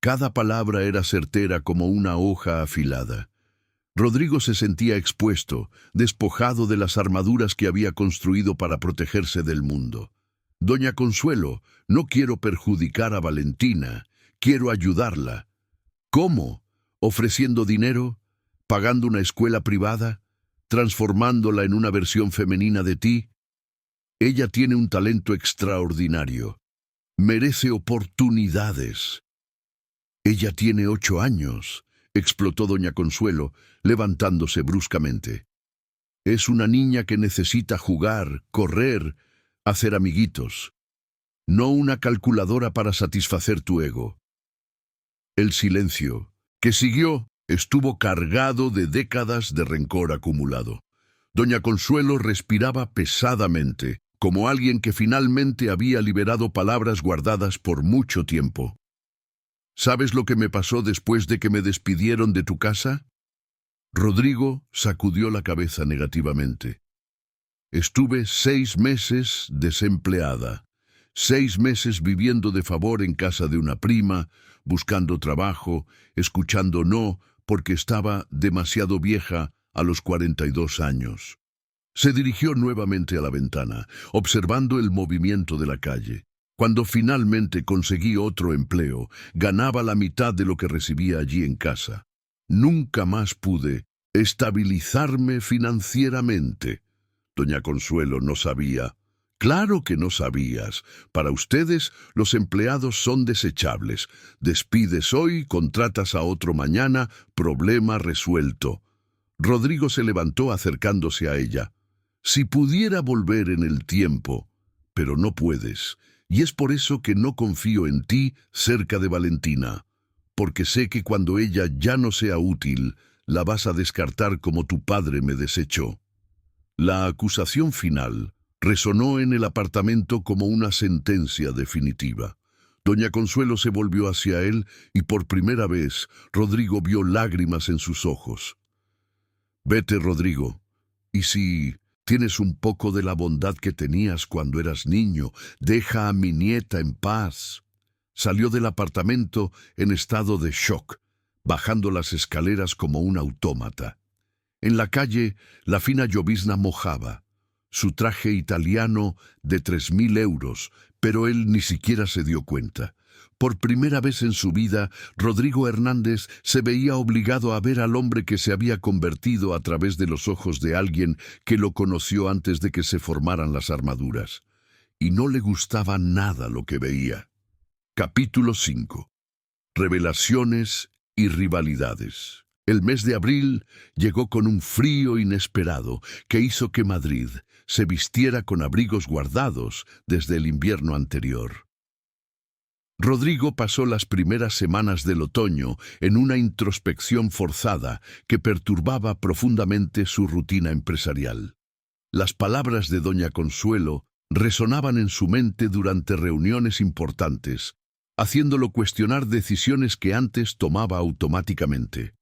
[SPEAKER 1] Cada palabra era certera como una hoja afilada. Rodrigo se sentía expuesto, despojado de las armaduras que había construido para protegerse del mundo. «Doña Consuelo, no quiero perjudicar a Valentina, quiero ayudarla». «¿Cómo? ¿Ofreciendo dinero? ¿Pagando una escuela privada? ¿Transformándola en una versión femenina de ti? Ella tiene un talento extraordinario. Merece oportunidades». «Ella tiene 8 años», explotó doña Consuelo, levantándose bruscamente. «Es una niña que necesita jugar, correr, hacer amiguitos. No una calculadora para satisfacer tu ego». El silencio, que siguió, estuvo cargado de décadas de rencor acumulado. Doña Consuelo respiraba pesadamente, como alguien que finalmente había liberado palabras guardadas por mucho tiempo. «¿Sabes lo que me pasó después de que me despidieron de tu casa?». Rodrigo sacudió la cabeza negativamente. «Estuve 6 meses desempleada, 6 meses viviendo de favor en casa de una prima, buscando trabajo, escuchando no, porque estaba demasiado vieja a los 42 años». Se dirigió nuevamente a la ventana, observando el movimiento de la calle. Cuando finalmente conseguí otro empleo, ganaba la mitad de lo que recibía allí en casa. Nunca más pude estabilizarme financieramente. Doña Consuelo no sabía. Claro que no sabías. Para ustedes, los empleados son desechables. Despides hoy, contratas a otro mañana, problema resuelto. Rodrigo se levantó acercándose a ella. Si pudiera volver en el tiempo, pero no puedes. Y es por eso que no confío en ti cerca de Valentina, porque sé que cuando ella ya no sea útil, la vas a descartar como tu padre me desechó. La acusación final resonó en el apartamento como una sentencia definitiva. Doña Consuelo se volvió hacia él y por primera vez Rodrigo vio lágrimas en sus ojos. Vete, Rodrigo, y si tienes un poco de la bondad que tenías cuando eras niño, deja a mi nieta en paz. Salió del apartamento en estado de shock, bajando las escaleras como un autómata. En la calle, la fina llovizna mojaba. Su traje italiano de 3.000 euros, pero él ni siquiera se dio cuenta. Por primera vez en su vida, Rodrigo Hernández se veía obligado a ver al hombre que se había convertido a través de los ojos de alguien que lo conoció antes de que se formaran las armaduras. Y no le gustaba nada lo que veía. Capítulo 5. Revelaciones y rivalidades. El mes de abril llegó con un frío inesperado que hizo que Madrid se vistiera con abrigos guardados desde el invierno anterior. Rodrigo pasó las primeras semanas del otoño en una introspección forzada que perturbaba profundamente su rutina empresarial. Las palabras de doña Consuelo resonaban en su mente durante reuniones importantes, haciéndolo cuestionar decisiones que antes tomaba automáticamente.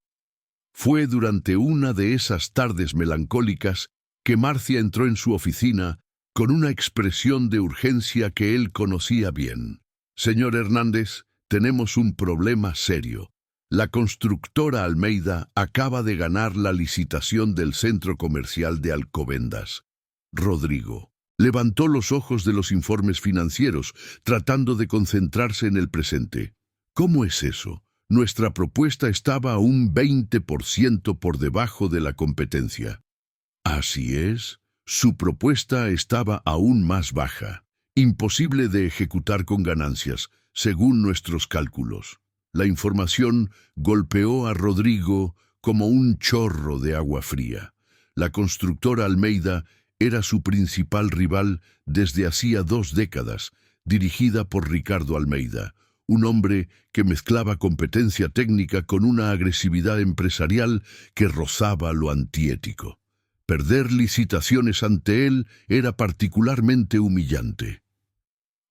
[SPEAKER 1] Fue durante una de esas tardes melancólicas que Marcia entró en su oficina con una expresión de urgencia que él conocía bien. Señor Hernández, tenemos un problema serio. La constructora Almeida acaba de ganar la licitación del centro comercial de Alcobendas. Rodrigo levantó los ojos de los informes financieros, tratando de concentrarse en el presente. ¿Cómo es eso? Nuestra propuesta estaba a un 20% por debajo de la competencia. Así es, su propuesta estaba aún más baja. Imposible de ejecutar con ganancias, según nuestros cálculos. La información golpeó a Rodrigo como un chorro de agua fría. La constructora Almeida era su principal rival desde hacía 2 décadas, dirigida por Ricardo Almeida, un hombre que mezclaba competencia técnica con una agresividad empresarial que rozaba lo antiético. Perder licitaciones ante él era particularmente humillante.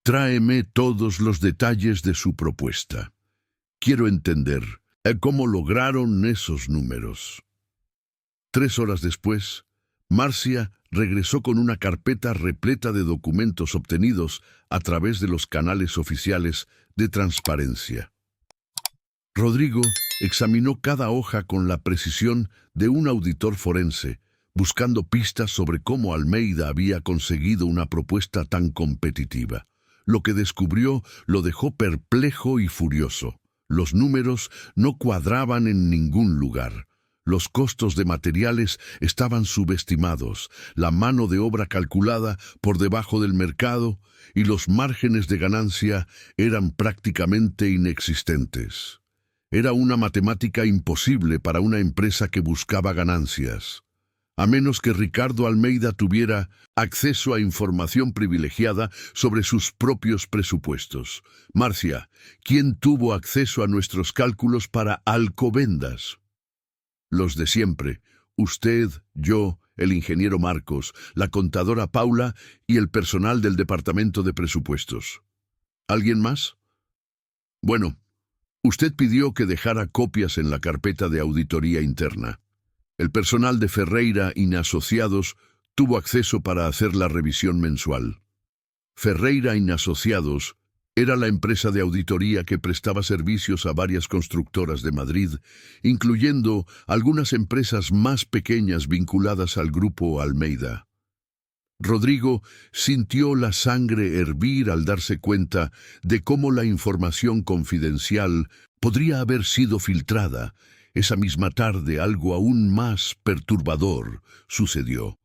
[SPEAKER 1] Tráeme todos los detalles de su propuesta. Quiero entender cómo lograron esos números. 3 horas después, Marcia regresó con una carpeta repleta de documentos obtenidos a través de los canales oficiales de transparencia. Rodrigo examinó cada hoja con la precisión de un auditor forense, buscando pistas sobre cómo Almeida había conseguido una propuesta tan competitiva. Lo que descubrió lo dejó perplejo y furioso. Los números no cuadraban en ningún lugar. Los costos de materiales estaban subestimados, la mano de obra calculada por debajo del mercado y los márgenes de ganancia eran prácticamente inexistentes. Era una matemática imposible para una empresa que buscaba ganancias. A menos que Ricardo Almeida tuviera acceso a información privilegiada sobre sus propios presupuestos. Marcia, ¿quién tuvo acceso a nuestros cálculos para Alcobendas? Los de siempre, usted, yo, el ingeniero Marcos, la contadora Paula y el personal del departamento de presupuestos. ¿Alguien más? Bueno, usted pidió que dejara copias en la carpeta de auditoría interna. El personal de Ferreira y Asociados tuvo acceso para hacer la revisión mensual. Ferreira y Asociados era la empresa de auditoría que prestaba servicios a varias constructoras de Madrid, incluyendo algunas empresas más pequeñas vinculadas al grupo Almeida. Rodrigo sintió la sangre hervir al darse cuenta de cómo la información confidencial podría haber sido filtrada. Esa misma tarde, algo aún más perturbador sucedió.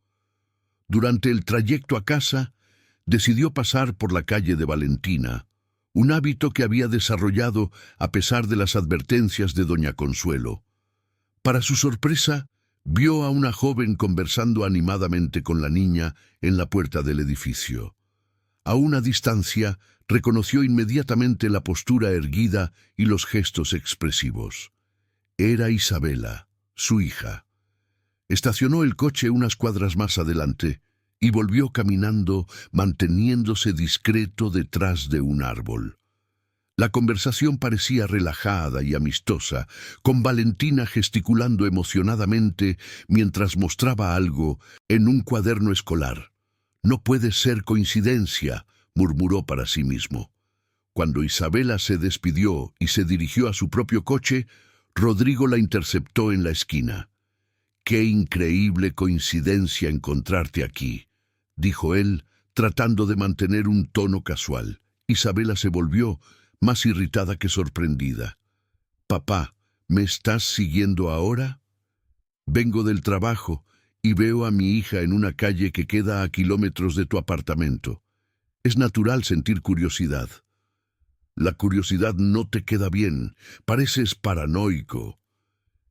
[SPEAKER 1] Durante el trayecto a casa, decidió pasar por la calle de Valentina, un hábito que había desarrollado a pesar de las advertencias de doña Consuelo. Para su sorpresa, vio a una joven conversando animadamente con la niña en la puerta del edificio. A una distancia, reconoció inmediatamente la postura erguida y los gestos expresivos. Era Isabela, su hija. Estacionó el coche unas cuadras más adelante y volvió caminando, manteniéndose discreto detrás de un árbol. La conversación parecía relajada y amistosa, con Valentina gesticulando emocionadamente mientras mostraba algo en un cuaderno escolar. «No puede ser coincidencia», murmuró para sí mismo. Cuando Isabela se despidió y se dirigió a su propio coche, Rodrigo la interceptó en la esquina. «Qué increíble coincidencia encontrarte aquí», dijo él, tratando de mantener un tono casual. Isabela se volvió, más irritada que sorprendida. «Papá, ¿me estás siguiendo ahora? Vengo del trabajo y veo a mi hija en una calle que queda a kilómetros de tu apartamento. Es natural sentir curiosidad». «La curiosidad no te queda bien, pareces paranoico».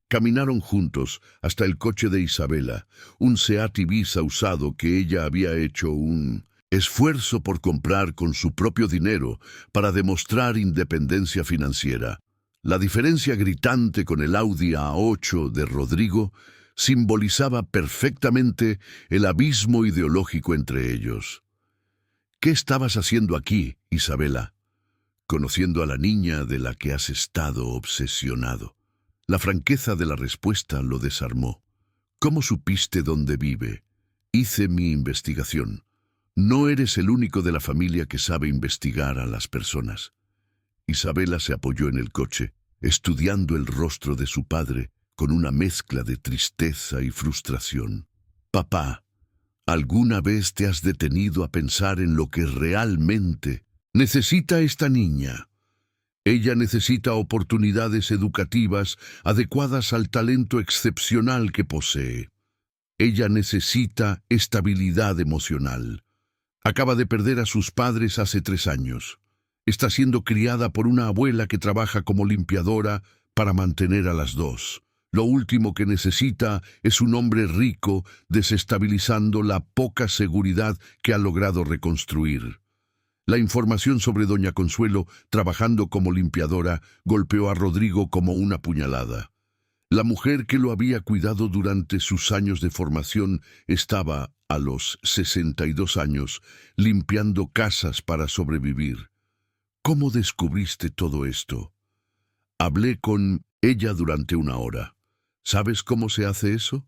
[SPEAKER 1] Caminaron juntos hasta el coche de Isabela, un Seat Ibiza usado que ella había hecho un esfuerzo por comprar con su propio dinero para demostrar independencia financiera. La diferencia gritante con el Audi A8 de Rodrigo simbolizaba perfectamente el abismo ideológico entre ellos. «¿Qué estabas haciendo aquí, Isabela?» «Conociendo a la niña de la que has estado obsesionado». La franqueza de la respuesta lo desarmó. «¿Cómo supiste dónde vive?» «Hice mi investigación». «No eres el único de la familia que sabe investigar a las personas». Isabela se apoyó en el coche, estudiando el rostro de su padre con una mezcla de tristeza y frustración. «Papá, ¿alguna vez te has detenido a pensar en lo que realmente necesita esta niña?» «Ella necesita oportunidades educativas adecuadas al talento excepcional que posee. Ella necesita estabilidad emocional. Acaba de perder a sus padres hace 3 años. Está siendo criada por una abuela que trabaja como limpiadora para mantener a las dos. Lo último que necesita es un hombre rico desestabilizando la poca seguridad que ha logrado reconstruir». La información sobre doña Consuelo, trabajando como limpiadora, golpeó a Rodrigo como una puñalada. La mujer que lo había cuidado durante sus años de formación estaba, a los 62 años, limpiando casas para sobrevivir. «¿Cómo descubriste todo esto?» «Hablé con ella durante 1 hora. ¿Sabes cómo se hace eso?»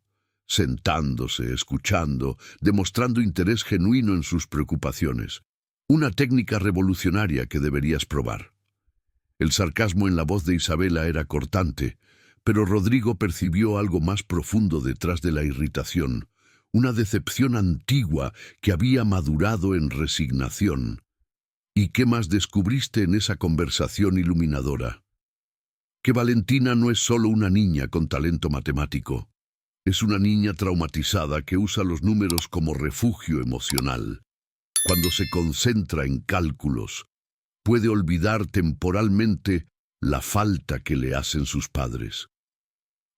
[SPEAKER 1] Sentándose, escuchando, demostrando interés genuino en sus preocupaciones. Una técnica revolucionaria que deberías probar. El sarcasmo en la voz de Isabela era cortante, pero Rodrigo percibió algo más profundo detrás de la irritación, una decepción antigua que había madurado en resignación. ¿Y qué más descubriste en esa conversación iluminadora? Que Valentina no es solo una niña con talento matemático. Es una niña traumatizada que usa los números como refugio emocional. Cuando se concentra en cálculos, puede olvidar temporalmente la falta que le hacen sus padres.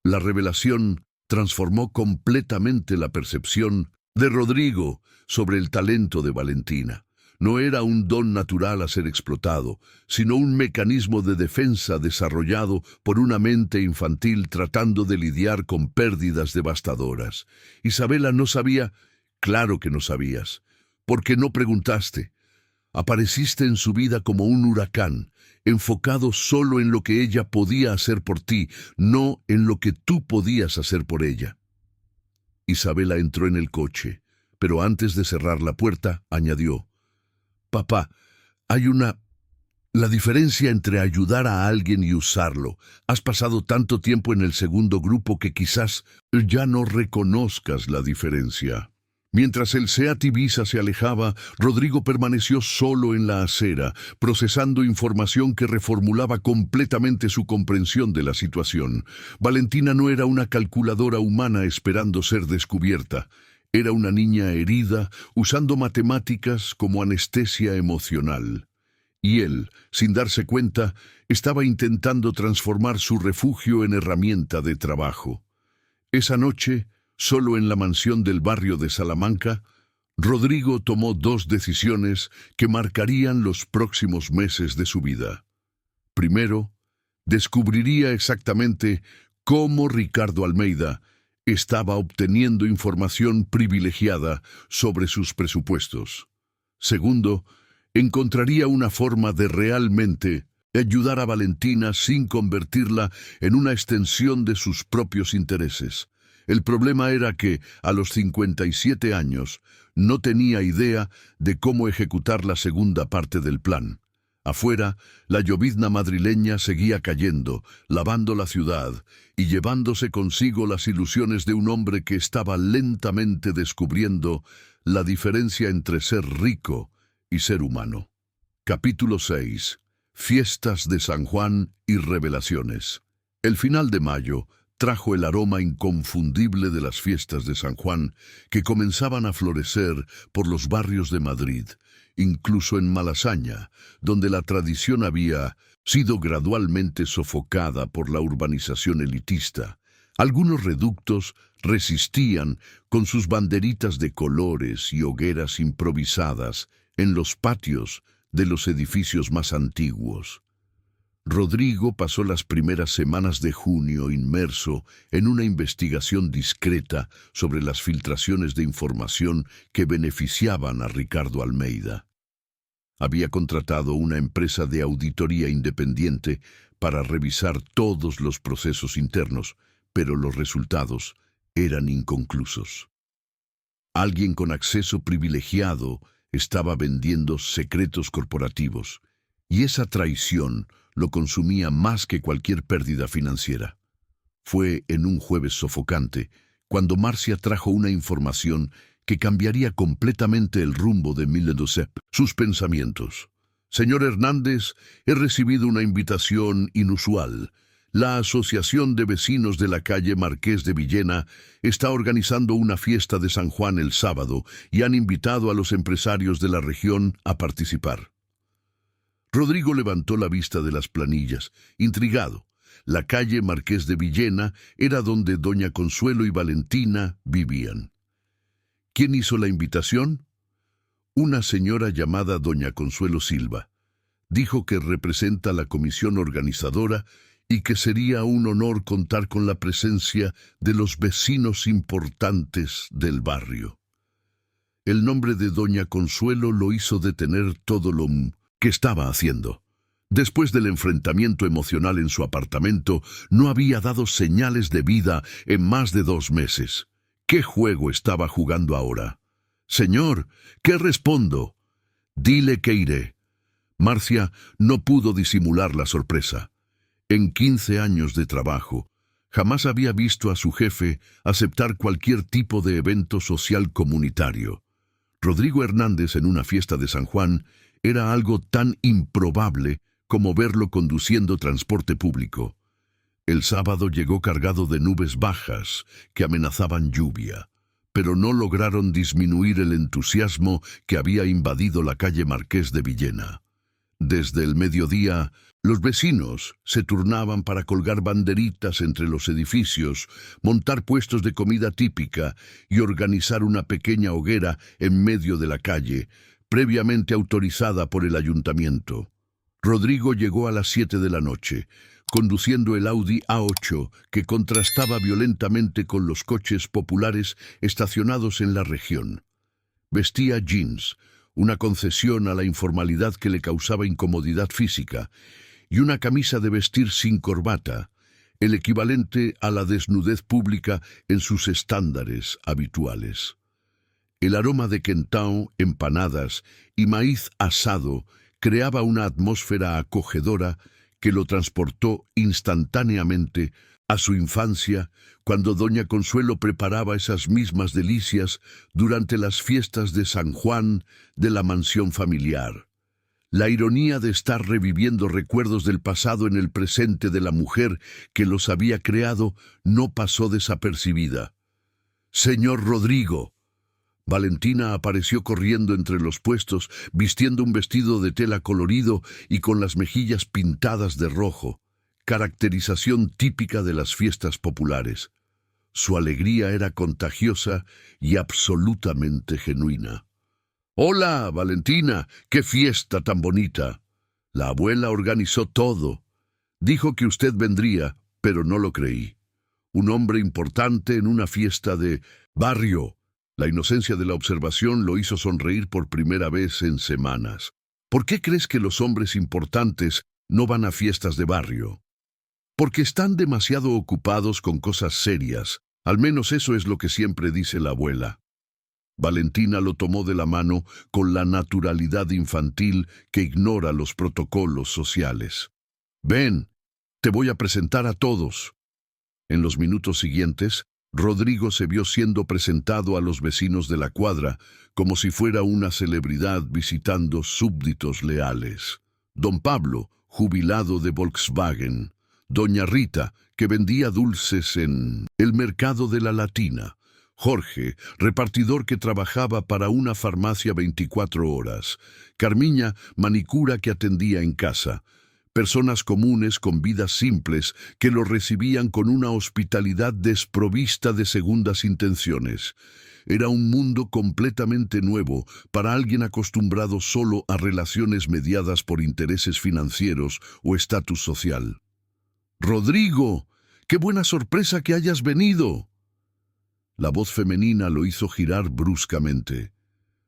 [SPEAKER 1] La revelación transformó completamente la percepción de Rodrigo sobre el talento de Valentina. No era un don natural a ser explotado, sino un mecanismo de defensa desarrollado por una mente infantil tratando de lidiar con pérdidas devastadoras. Isabela no sabía. Claro que no sabías. ¿Por qué no preguntaste? Apareciste en su vida como un huracán, enfocado solo en lo que ella podía hacer por ti, no en lo que tú podías hacer por ella. Isabela entró en el coche, pero antes de cerrar la puerta, añadió: «Papá, la diferencia entre ayudar a alguien y usarlo. Has pasado tanto tiempo en el segundo grupo que quizás ya no reconozcas la diferencia». Mientras el Seat Ibiza se alejaba, Rodrigo permaneció solo en la acera, procesando información que reformulaba completamente su comprensión de la situación. Valentina no era una calculadora humana esperando ser descubierta. Era una niña herida, usando matemáticas como anestesia emocional. Y él, sin darse cuenta, estaba intentando transformar su refugio en herramienta de trabajo. Esa noche, solo en la mansión del barrio de Salamanca, Rodrigo tomó dos decisiones que marcarían los próximos meses de su vida. Primero, descubriría exactamente cómo Ricardo Almeida estaba obteniendo información privilegiada sobre sus presupuestos. Segundo, encontraría una forma de realmente ayudar a Valentina sin convertirla en una extensión de sus propios intereses. El problema era que, a los 57 años, no tenía idea de cómo ejecutar la segunda parte del plan. Afuera, la llovizna madrileña seguía cayendo, lavando la ciudad y llevándose consigo las ilusiones de un hombre que estaba lentamente descubriendo la diferencia entre ser rico y ser humano. Capítulo 6. Fiestas de San Juan y revelaciones. El final de mayo trajo el aroma inconfundible de las fiestas de San Juan, que comenzaban a florecer por los barrios de Madrid, incluso en Malasaña, donde la tradición había sido gradualmente sofocada por la urbanización elitista. Algunos reductos resistían con sus banderitas de colores y hogueras improvisadas en los patios de los edificios más antiguos. Rodrigo pasó las primeras semanas de junio inmerso en una investigación discreta sobre las filtraciones de información que beneficiaban a Ricardo Almeida. Había contratado una empresa de auditoría independiente para revisar todos los procesos internos, pero los resultados eran inconclusos. Alguien con acceso privilegiado estaba vendiendo secretos corporativos, y esa traición lo consumía más que cualquier pérdida financiera. Fue en un jueves sofocante cuando Marcia trajo una información que cambiaría completamente el rumbo de Milledosep. Sus pensamientos. Señor Hernández, he recibido una invitación inusual. La Asociación de Vecinos de la calle Marqués de Villena está organizando una fiesta de San Juan el sábado y han invitado a los empresarios de la región a participar. Rodrigo levantó la vista de las planillas, intrigado. La calle Marqués de Villena era donde doña Consuelo y Valentina vivían. ¿Quién hizo la invitación? Una señora llamada doña Consuelo Silva. Dijo que representa la comisión organizadora y que sería un honor contar con la presencia de los vecinos importantes del barrio. El nombre de doña Consuelo lo hizo detener todo lo que estaba haciendo. Después del enfrentamiento emocional en su apartamento, no había dado señales de vida en más de 2 meses. ¿Qué juego estaba jugando ahora? Señor, ¿qué respondo? Dile que iré. Marcia no pudo disimular la sorpresa. En 15 años de trabajo, jamás había visto a su jefe aceptar cualquier tipo de evento social comunitario. Rodrigo Hernández en una fiesta de San Juan era algo tan improbable como verlo conduciendo transporte público. El sábado llegó cargado de nubes bajas que amenazaban lluvia, pero no lograron disminuir el entusiasmo que había invadido la calle Marqués de Villena. Desde el mediodía, los vecinos se turnaban para colgar banderitas entre los edificios, montar puestos de comida típica y organizar una pequeña hoguera en medio de la calle, previamente autorizada por el ayuntamiento. Rodrigo llegó a las 7 de la noche, conduciendo el Audi A8 que contrastaba violentamente con los coches populares estacionados en la región. Vestía jeans, una concesión a la informalidad que le causaba incomodidad física, y una camisa de vestir sin corbata, el equivalente a la desnudez pública en sus estándares habituales. El aroma de quentão, empanadas y maíz asado creaba una atmósfera acogedora que lo transportó instantáneamente A su infancia, cuando doña Consuelo preparaba esas mismas delicias durante las fiestas de San Juan de la mansión familiar. La ironía de estar reviviendo recuerdos del pasado en el presente de la mujer que los había creado no pasó desapercibida. «Señor Rodrigo». Valentina apareció corriendo entre los puestos, vistiendo un vestido de tela colorido y con las mejillas pintadas de rojo, caracterización típica de las fiestas populares. Su alegría era contagiosa y absolutamente genuina. «Hola, Valentina, qué fiesta tan bonita. La abuela organizó todo. Dijo que usted vendría, pero no lo creí. Un hombre importante en una fiesta de barrio». La inocencia de la observación lo hizo sonreír por primera vez en semanas. «¿Por qué crees que los hombres importantes no van a fiestas de barrio?» «Porque están demasiado ocupados con cosas serias. Al menos eso es lo que siempre dice la abuela». Valentina lo tomó de la mano con la naturalidad infantil que ignora los protocolos sociales. «Ven, te voy a presentar a todos». En los minutos siguientes, Rodrigo se vio siendo presentado a los vecinos de la cuadra, como si fuera una celebridad visitando súbditos leales. Don Pablo, jubilado de Volkswagen. Doña Rita, que vendía dulces en el mercado de la Latina. Jorge, repartidor que trabajaba para una farmacia 24 horas. Carmiña, manicura que atendía en casa. Personas comunes con vidas simples que lo recibían con una hospitalidad desprovista de segundas intenciones. Era un mundo completamente nuevo para alguien acostumbrado solo a relaciones mediadas por intereses financieros o estatus social. «Rodrigo, qué buena sorpresa que hayas venido». La voz femenina lo hizo girar bruscamente.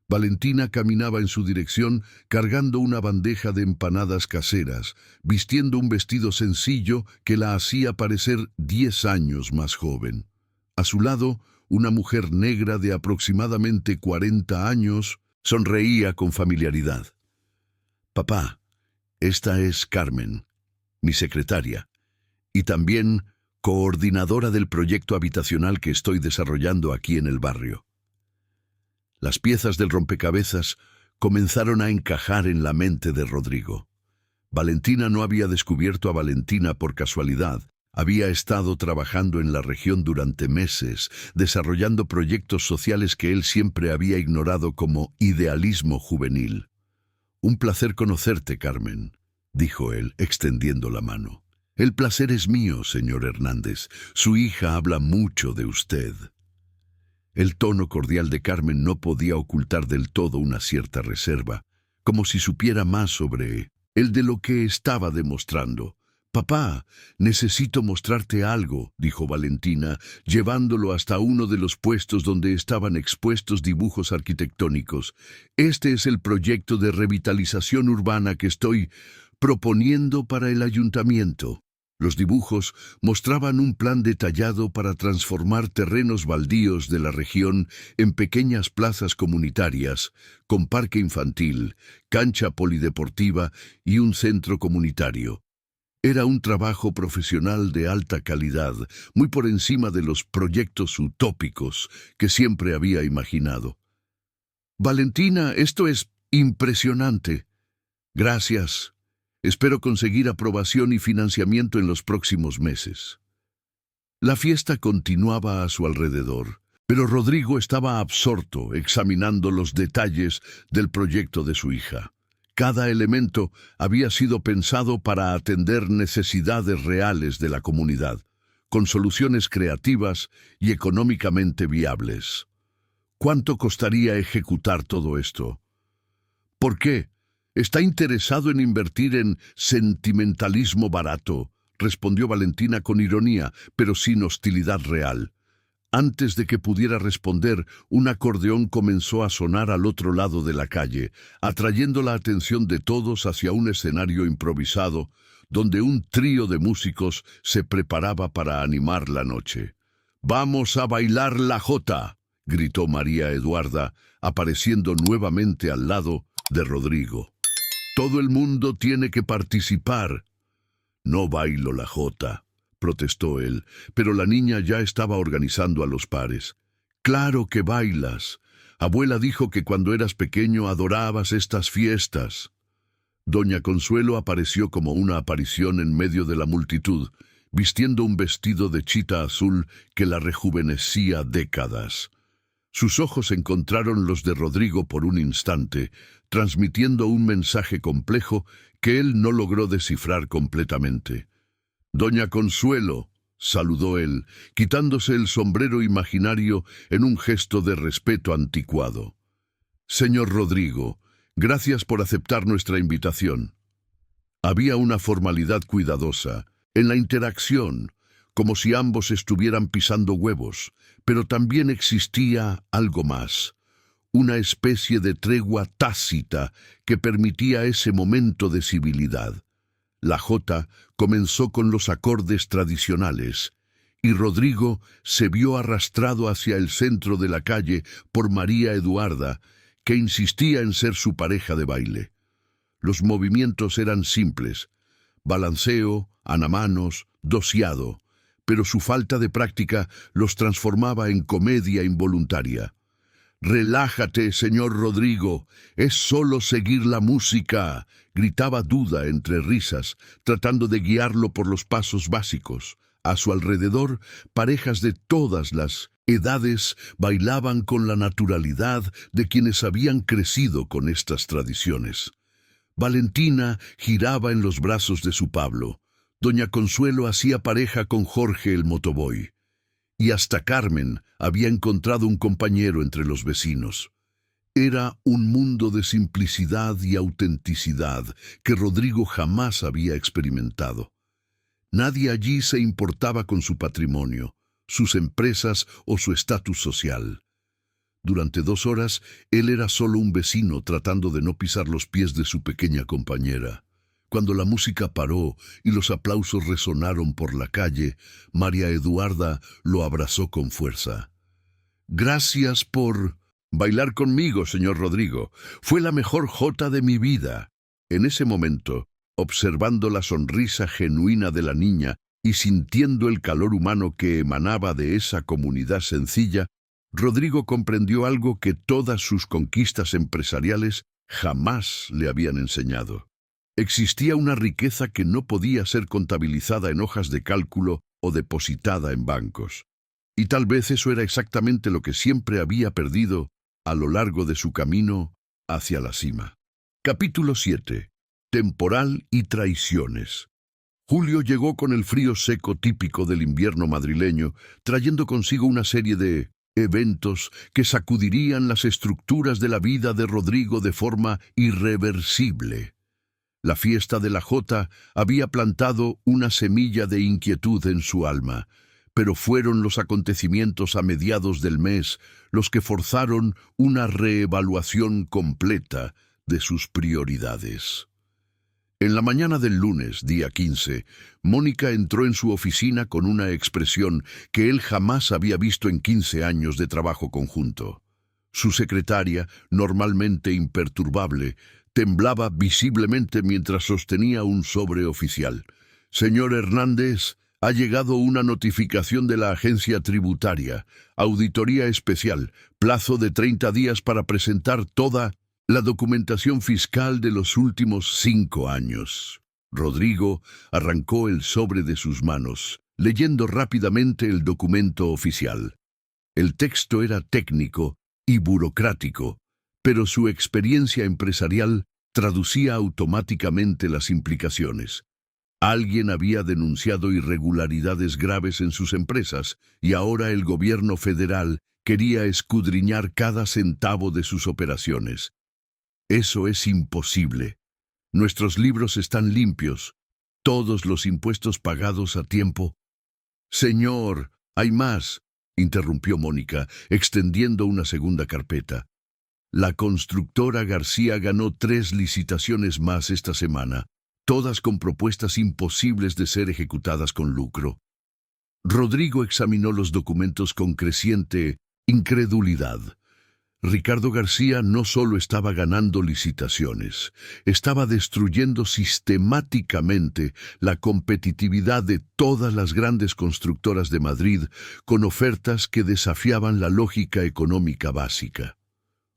[SPEAKER 1] Valentina caminaba en su dirección cargando una bandeja de empanadas caseras, vistiendo un vestido sencillo que la hacía parecer 10 años más joven. A su lado, una mujer negra de aproximadamente 40 años sonreía con familiaridad. «Papá, esta es Carmen, mi secretaria, y también coordinadora del proyecto habitacional que estoy desarrollando aquí en el barrio». Las piezas del rompecabezas comenzaron a encajar en la mente de Rodrigo. Valentina no había descubierto a Valentina por casualidad. Había estado trabajando en la región durante meses, desarrollando proyectos sociales que él siempre había ignorado como idealismo juvenil. «Un placer conocerte, Carmen», dijo él, extendiendo la mano. «El placer es mío, señor Hernández. Su hija habla mucho de usted». El tono cordial de Carmen no podía ocultar del todo una cierta reserva, como si supiera más sobre él de lo que estaba demostrando. «Papá, necesito mostrarte algo», dijo Valentina, llevándolo hasta uno de los puestos donde estaban expuestos dibujos arquitectónicos. «Este es el proyecto de revitalización urbana que estoy proponiendo para el ayuntamiento». Los dibujos mostraban un plan detallado para transformar terrenos baldíos de la región en pequeñas plazas comunitarias, con parque infantil, cancha polideportiva y un centro comunitario. Era un trabajo profesional de alta calidad, muy por encima de los proyectos utópicos que siempre había imaginado. «Valentina, esto es impresionante». «Gracias. Espero conseguir aprobación y financiamiento en los próximos meses». La fiesta continuaba a su alrededor, pero Rodrigo estaba absorto examinando los detalles del proyecto de su hija. Cada elemento había sido pensado para atender necesidades reales de la comunidad, con soluciones creativas y económicamente viables. ¿Cuánto costaría ejecutar todo esto? ¿Por qué? «Está interesado en invertir en sentimentalismo barato», respondió Valentina con ironía, pero sin hostilidad real. Antes de que pudiera responder, un acordeón comenzó a sonar al otro lado de la calle, atrayendo la atención de todos hacia un escenario improvisado, donde un trío de músicos se preparaba para animar la noche. «¡Vamos a bailar la jota!», gritó María Eduarda, apareciendo nuevamente al lado de Rodrigo. «Todo el mundo tiene que participar». «No bailo la jota», protestó él, pero la niña ya estaba organizando a los pares. «Claro que bailas. Abuela dijo que cuando eras pequeño adorabas estas fiestas». Doña Consuelo apareció como una aparición en medio de la multitud, vistiendo un vestido de chita azul que la rejuvenecía décadas. Sus ojos encontraron los de Rodrigo por un instante, transmitiendo un mensaje complejo que él no logró descifrar completamente. «Doña Consuelo», saludó él, quitándose el sombrero imaginario en un gesto de respeto anticuado. «Señor Rodrigo, gracias por aceptar nuestra invitación». Había una formalidad cuidadosa en la interacción, como si ambos estuvieran pisando huevos, pero también existía algo más, una especie de tregua tácita que permitía ese momento de civilidad. La jota comenzó con los acordes tradicionales, y Rodrigo se vio arrastrado hacia el centro de la calle por María Eduarda, que insistía en ser su pareja de baile. Los movimientos eran simples: balanceo, anamanos, dosiado, pero su falta de práctica los transformaba en comedia involuntaria. «Relájate, señor Rodrigo, es solo seguir la música», gritaba Duda entre risas, tratando de guiarlo por los pasos básicos. A su alrededor, parejas de todas las edades bailaban con la naturalidad de quienes habían crecido con estas tradiciones. Valentina giraba en los brazos de su Pablo. Doña Consuelo hacía pareja con Jorge el motoboy. Y hasta Carmen había encontrado un compañero entre los vecinos. Era un mundo de simplicidad y autenticidad que Rodrigo jamás había experimentado. Nadie allí se importaba con su patrimonio, sus empresas o su estatus social. Durante 2 horas, él era solo un vecino tratando de no pisar los pies de su pequeña compañera. Cuando la música paró y los aplausos resonaron por la calle, María Eduarda lo abrazó con fuerza. «Gracias por bailar conmigo, señor Rodrigo. Fue la mejor jota de mi vida». En ese momento, observando la sonrisa genuina de la niña y sintiendo el calor humano que emanaba de esa comunidad sencilla, Rodrigo comprendió algo que todas sus conquistas empresariales jamás le habían enseñado. Existía una riqueza que no podía ser contabilizada en hojas de cálculo o depositada en bancos. Y tal vez eso era exactamente lo que siempre había perdido a lo largo de su camino hacia la cima. Capítulo 7. Temporal y traiciones. Julio llegó con el frío seco típico del invierno madrileño, trayendo consigo una serie de eventos que sacudirían las estructuras de la vida de Rodrigo de forma irreversible. La fiesta de la jota había plantado una semilla de inquietud en su alma, pero fueron los acontecimientos a mediados del mes los que forzaron una reevaluación completa de sus prioridades. En la mañana del lunes, día 15, Mónica entró en su oficina con una expresión que él jamás había visto en 15 años de trabajo conjunto. Su secretaria, normalmente imperturbable, temblaba visiblemente mientras sostenía un sobre oficial. «Señor Hernández, ha llegado una notificación de la agencia tributaria. Auditoría especial. Plazo de 30 días para presentar toda la documentación fiscal de los últimos 5 años». Rodrigo arrancó el sobre de sus manos, leyendo rápidamente el documento oficial. El texto era técnico y burocrático, pero su experiencia empresarial traducía automáticamente las implicaciones. Alguien había denunciado irregularidades graves en sus empresas y ahora el gobierno federal quería escudriñar cada centavo de sus operaciones. «Eso es imposible. Nuestros libros están limpios, todos los impuestos pagados a tiempo». «Señor, hay más», interrumpió Mónica, extendiendo una segunda carpeta. «La constructora García ganó 3 licitaciones más esta semana, todas con propuestas imposibles de ser ejecutadas con lucro». Rodrigo examinó los documentos con creciente incredulidad. Ricardo García no solo estaba ganando licitaciones, estaba destruyendo sistemáticamente la competitividad de todas las grandes constructoras de Madrid con ofertas que desafiaban la lógica económica básica.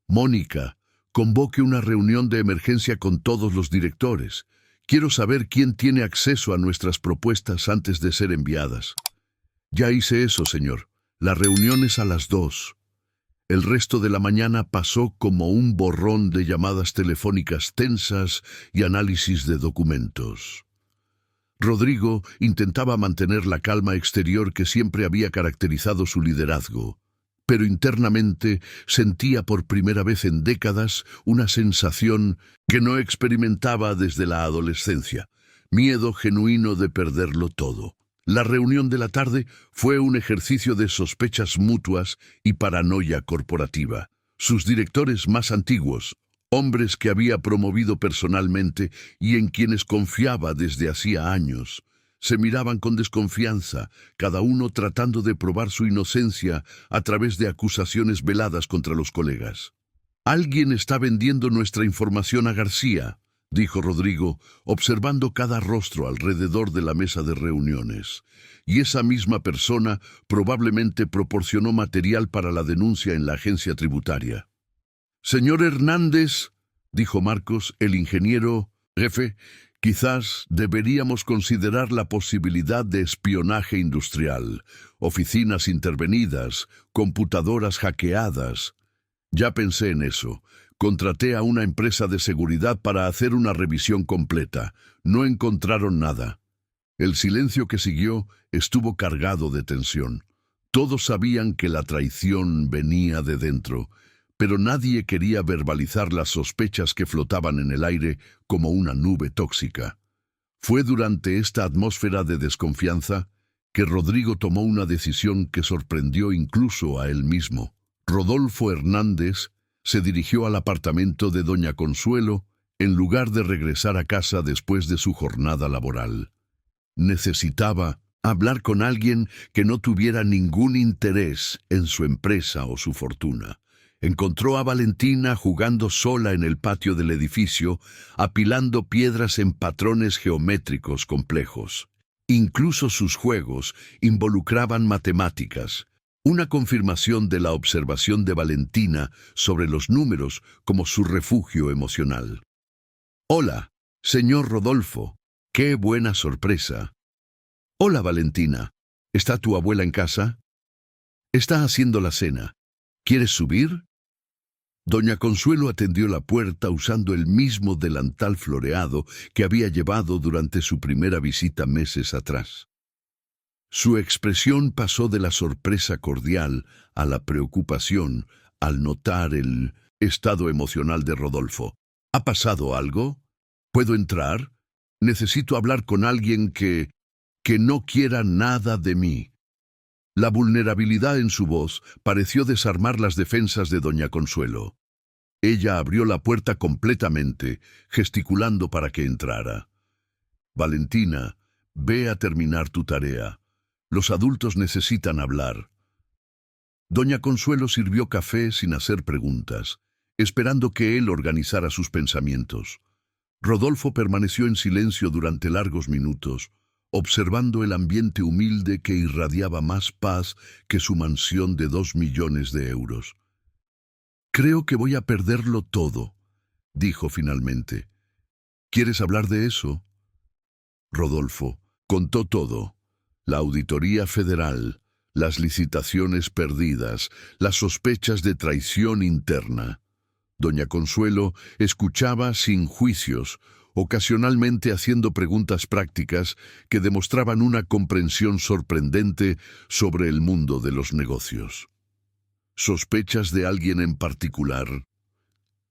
[SPEAKER 1] Mónica, convoque una reunión de emergencia con todos los directores. Quiero saber quién tiene acceso a nuestras propuestas antes de ser enviadas. Ya hice eso, señor. La reunión es a las 2. El resto de la mañana pasó como un borrón de llamadas telefónicas tensas y análisis de documentos. Rodrigo intentaba mantener la calma exterior que siempre había caracterizado su liderazgo, pero internamente sentía por primera vez en décadas una sensación que no experimentaba desde la adolescencia, miedo genuino de perderlo todo. La reunión de la tarde fue un ejercicio de sospechas mutuas y paranoia corporativa. Sus directores más antiguos, hombres que había promovido personalmente y en quienes confiaba desde hacía años, se miraban con desconfianza, cada uno tratando de probar su inocencia a través de acusaciones veladas contra los colegas. «Alguien está vendiendo nuestra información a García», dijo Rodrigo, observando cada rostro alrededor de la mesa de reuniones. Y esa misma persona probablemente proporcionó material para la denuncia en la agencia tributaria. «Señor Hernández», dijo Marcos, el ingeniero jefe, «quizás deberíamos considerar la posibilidad de espionaje industrial, oficinas intervenidas, computadoras hackeadas». «Ya pensé en eso. Contraté a una empresa de seguridad para hacer una revisión completa. No encontraron nada». El silencio que siguió estuvo cargado de tensión. Todos sabían que la traición venía de dentro, pero nadie quería verbalizar las sospechas que flotaban en el aire como una nube tóxica. Fue durante esta atmósfera de desconfianza que Rodrigo tomó una decisión que sorprendió incluso a él mismo. Rodolfo Hernández se dirigió al apartamento de doña Consuelo en lugar de regresar a casa después de su jornada laboral. Necesitaba hablar con alguien que no tuviera ningún interés en su empresa o su fortuna. Encontró a Valentina jugando sola en el patio del edificio, apilando piedras en patrones geométricos complejos. Incluso sus juegos involucraban matemáticas, una confirmación de la observación de Valentina sobre los números como su refugio emocional. «Hola, señor Rodolfo. ¡Qué buena sorpresa!» «Hola, Valentina. ¿Está tu abuela en casa?» «Está haciendo la cena. ¿Quieres subir?» Doña Consuelo atendió la puerta usando el mismo delantal floreado que había llevado durante su primera visita meses atrás. Su expresión pasó de la sorpresa cordial a la preocupación al notar el estado emocional de Rodolfo. «¿Ha pasado algo? ¿Puedo entrar? Necesito hablar con alguien que no quiera nada de mí». La vulnerabilidad en su voz pareció desarmar las defensas de doña Consuelo. Ella abrió la puerta completamente, gesticulando para que entrara. «Valentina, ve a terminar tu tarea. Los adultos necesitan hablar». Doña Consuelo sirvió café sin hacer preguntas, esperando que él organizara sus pensamientos. Rodolfo permaneció en silencio durante largos minutos, observando el ambiente humilde que irradiaba más paz que su mansión de 2 millones de euros. «Creo que voy a perderlo todo», dijo finalmente. «¿Quieres hablar de eso?» Rodolfo contó todo. La auditoría federal, las licitaciones perdidas, las sospechas de traición interna. Doña Consuelo escuchaba sin juicios, ocasionalmente haciendo preguntas prácticas que demostraban una comprensión sorprendente sobre el mundo de los negocios. ¿Sospechas de alguien en particular?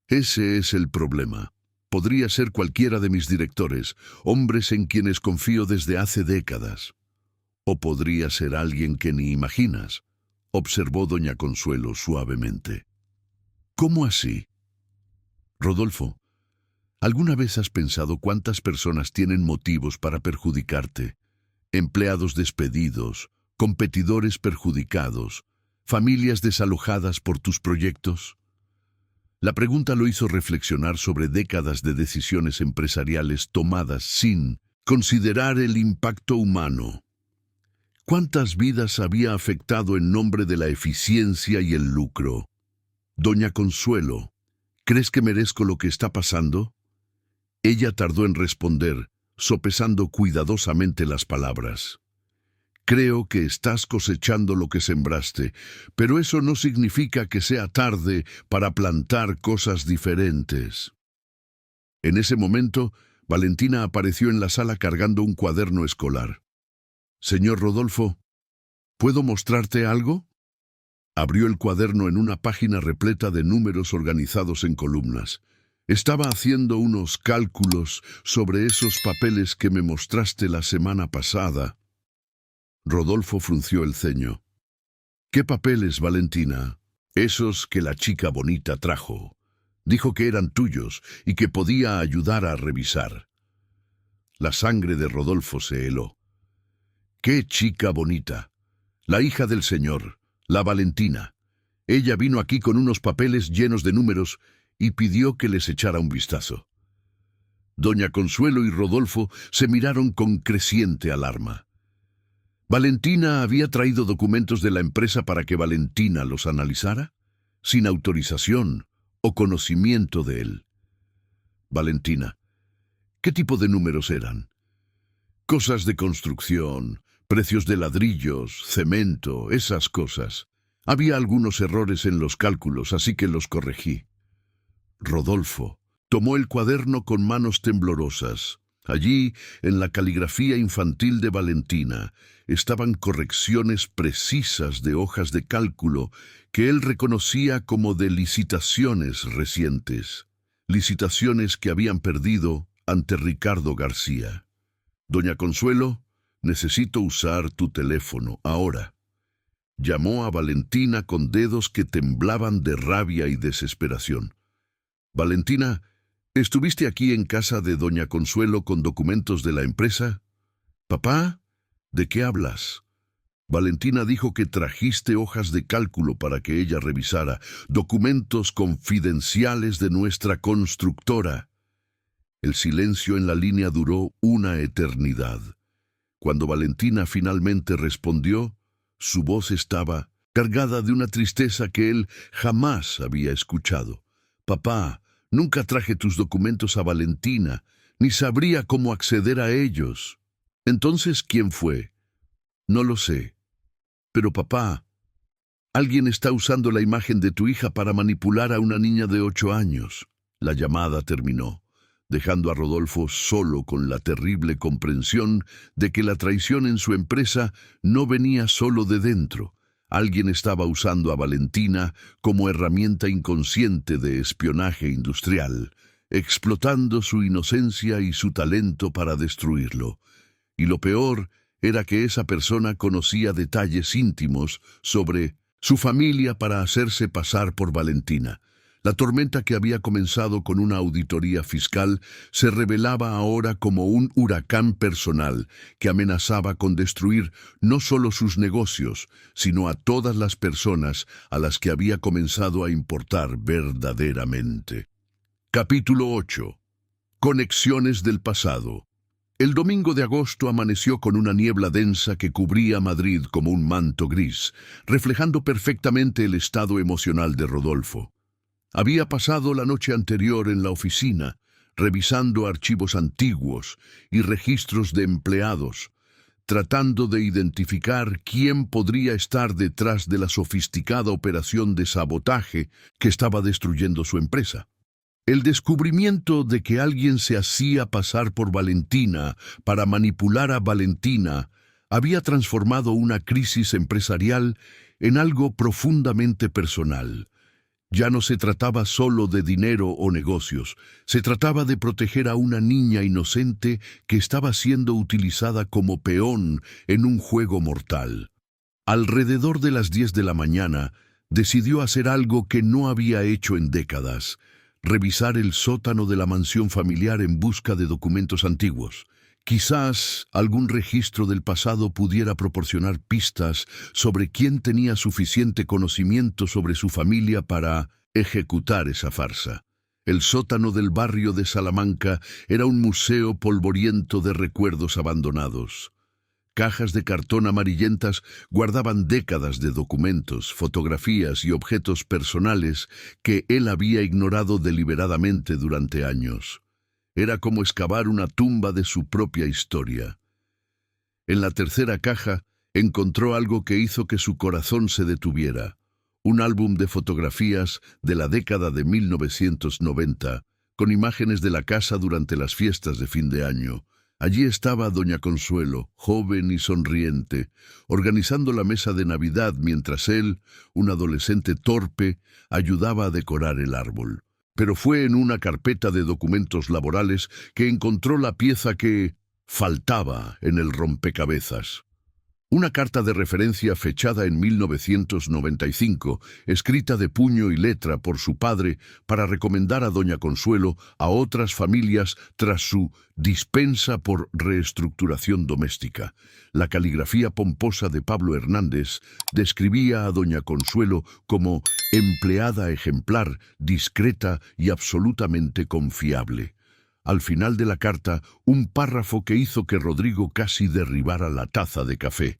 [SPEAKER 1] Ese es el problema. Podría ser cualquiera de mis directores, hombres en quienes confío desde hace décadas. O podría ser alguien que ni imaginas, observó doña Consuelo suavemente. ¿Cómo así? Rodolfo, ¿alguna vez has pensado cuántas personas tienen motivos para perjudicarte? Empleados despedidos, competidores perjudicados, familias desalojadas por tus proyectos. La pregunta lo hizo reflexionar sobre décadas de decisiones empresariales tomadas sin considerar el impacto humano. ¿Cuántas vidas había afectado en nombre de la eficiencia y el lucro? Doña Consuelo, ¿crees que merezco lo que está pasando? Ella tardó en responder, sopesando cuidadosamente las palabras. Creo que estás cosechando lo que sembraste, pero eso no significa que sea tarde para plantar cosas diferentes. En ese momento, Valentina apareció en la sala cargando un cuaderno escolar. «Señor Rodolfo, ¿puedo mostrarte algo?» Abrió el cuaderno en una página repleta de números organizados en columnas. Estaba haciendo unos cálculos sobre esos papeles que me mostraste la semana pasada. Rodolfo frunció el ceño. «¿Qué papeles, Valentina?» «Esos que la chica bonita trajo. Dijo que eran tuyos y que podía ayudar a revisar». La sangre de Rodolfo se heló. «¿Qué chica bonita?» «La hija del señor, la Valentina. Ella vino aquí con unos papeles llenos de números y pidió que les echara un vistazo». Doña Consuelo y Rodolfo se miraron con creciente alarma. ¿Valentina había traído documentos de la empresa para que Valentina los analizara? Sin autorización o conocimiento de él. Valentina, ¿qué tipo de números eran? Cosas de construcción, precios de ladrillos, cemento, esas cosas. Había algunos errores en los cálculos, así que los corregí. Rodolfo tomó el cuaderno con manos temblorosas. Allí, en la caligrafía infantil de Valentina, estaban correcciones precisas de hojas de cálculo que él reconocía como de licitaciones recientes, licitaciones que habían perdido ante Ricardo García. «Doña Consuelo, necesito usar tu teléfono ahora». Llamó a Valentina con dedos que temblaban de rabia y desesperación. «Valentina, ¿estuviste aquí en casa de Doña Consuelo con documentos de la empresa?» «Papá, ¿de qué hablas?» Valentina dijo que trajiste hojas de cálculo para que ella revisara, documentos confidenciales de nuestra constructora. El silencio en la línea duró una eternidad. Cuando Valentina finalmente respondió, su voz estaba cargada de una tristeza que él jamás había escuchado. «Papá, nunca traje tus documentos a Valentina, ni sabría cómo acceder a ellos». «Entonces, ¿quién fue?» «No lo sé. Pero papá, alguien está usando la imagen de tu hija para manipular a una niña de 8 años». La llamada terminó, dejando a Rodolfo solo con la terrible comprensión de que la traición en su empresa no venía solo de dentro. Alguien estaba usando a Valentina como herramienta inconsciente de espionaje industrial, explotando su inocencia y su talento para destruirlo. Y lo peor era que esa persona conocía detalles íntimos sobre su familia para hacerse pasar por Valentina. La tormenta que había comenzado con una auditoría fiscal se revelaba ahora como un huracán personal que amenazaba con destruir no solo sus negocios, sino a todas las personas a las que había comenzado a importar verdaderamente. Capítulo 8. Conexiones del pasado. El domingo de agosto amaneció con una niebla densa que cubría Madrid como un manto gris, reflejando perfectamente el estado emocional de Rodolfo. Había pasado la noche anterior en la oficina, revisando archivos antiguos y registros de empleados, tratando de identificar quién podría estar detrás de la sofisticada operación de sabotaje que estaba destruyendo su empresa. El descubrimiento de que alguien se hacía pasar por Valentina para manipular a Valentina había transformado una crisis empresarial en algo profundamente personal. Ya no se trataba solo de dinero o negocios, se trataba de proteger a una niña inocente que estaba siendo utilizada como peón en un juego mortal. Alrededor de las 10 de la mañana, decidió hacer algo que no había hecho en décadas: revisar el sótano de la mansión familiar en busca de documentos antiguos. Quizás algún registro del pasado pudiera proporcionar pistas sobre quién tenía suficiente conocimiento sobre su familia para ejecutar esa farsa. El sótano del barrio de Salamanca era un museo polvoriento de recuerdos abandonados. Cajas de cartón amarillentas guardaban décadas de documentos, fotografías y objetos personales que él había ignorado deliberadamente durante años. Era como excavar una tumba de su propia historia. En la tercera caja encontró algo que hizo que su corazón se detuviera. Un álbum de fotografías de la década de 1990, con imágenes de la casa durante las fiestas de fin de año. Allí estaba doña Consuelo, joven y sonriente, organizando la mesa de Navidad mientras él, un adolescente torpe, ayudaba a decorar el árbol. Pero fue en una carpeta de documentos laborales que encontró la pieza que faltaba en el rompecabezas. Una carta de referencia fechada en 1995, escrita de puño y letra por su padre para recomendar a doña Consuelo a otras familias tras su dispensa por reestructuración doméstica. La caligrafía pomposa de Pablo Hernández describía a doña Consuelo como empleada ejemplar, discreta y absolutamente confiable. Al final de la carta, un párrafo que hizo que Rodrigo casi derribara la taza de café.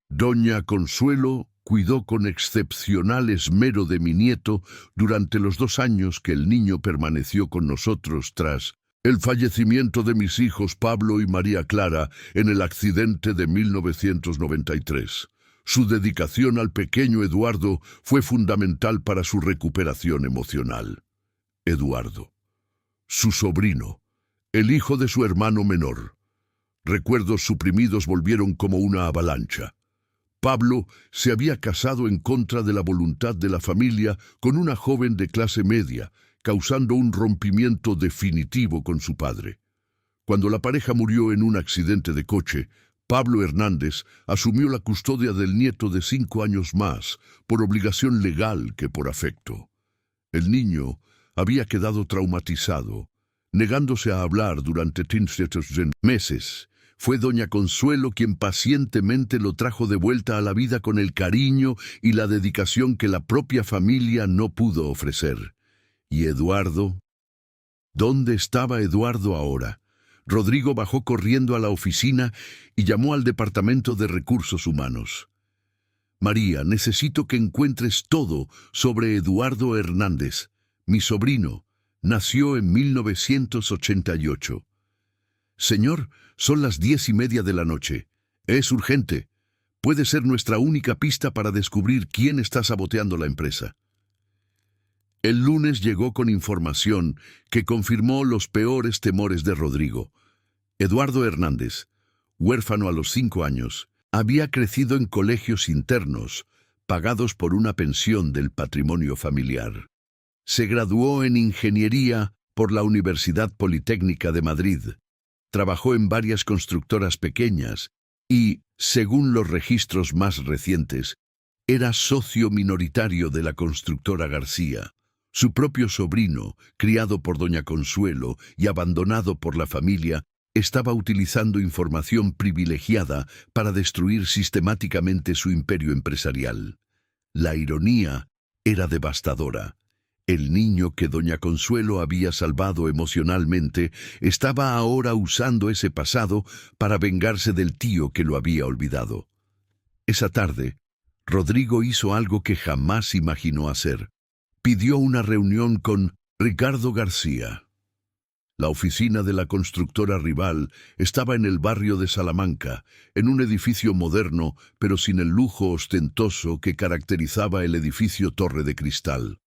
[SPEAKER 1] Doña Consuelo cuidó con excepcional esmero de mi nieto durante los 2 años que el niño permaneció con nosotros tras el fallecimiento de mis hijos Pablo y María Clara en el accidente de 1993. Su dedicación al pequeño Eduardo fue fundamental para su recuperación emocional. Eduardo. Su sobrino, el hijo de su hermano menor. Recuerdos suprimidos volvieron como una avalancha. Pablo se había casado en contra de la voluntad de la familia con una joven de clase media, causando un rompimiento definitivo con su padre. Cuando la pareja murió en un accidente de coche, Pablo Hernández asumió la custodia del nieto de 5 años más, por obligación legal que por afecto. El niño había quedado traumatizado, negándose a hablar durante 13 meses. Fue doña Consuelo quien pacientemente lo trajo de vuelta a la vida con el cariño y la dedicación que la propia familia no pudo ofrecer. ¿Y Eduardo? ¿Dónde estaba Eduardo ahora? Rodrigo bajó corriendo a la oficina y llamó al Departamento de Recursos Humanos. María, necesito que encuentres todo sobre Eduardo Hernández. Mi sobrino nació en 1988. Señor, son las 10:30 de la noche. Es urgente. Puede ser nuestra única pista para descubrir quién está saboteando la empresa. El lunes llegó con información que confirmó los peores temores de Rodrigo. Eduardo Hernández, huérfano a los 5 años, había crecido en colegios internos, pagados por una pensión del patrimonio familiar. Se graduó en Ingeniería por la Universidad Politécnica de Madrid. Trabajó en varias constructoras pequeñas y, según los registros más recientes, era socio minoritario de la constructora García. Su propio sobrino, criado por doña Consuelo y abandonado por la familia, estaba utilizando información privilegiada para destruir sistemáticamente su imperio empresarial. La ironía era devastadora. El niño que doña Consuelo había salvado emocionalmente estaba ahora usando ese pasado para vengarse del tío que lo había olvidado. Esa tarde, Rodrigo hizo algo que jamás imaginó hacer. Pidió una reunión con Ricardo García. La oficina de la constructora rival estaba en el barrio de Salamanca, en un edificio moderno, pero sin el lujo ostentoso que caracterizaba el edificio Torre de Cristal.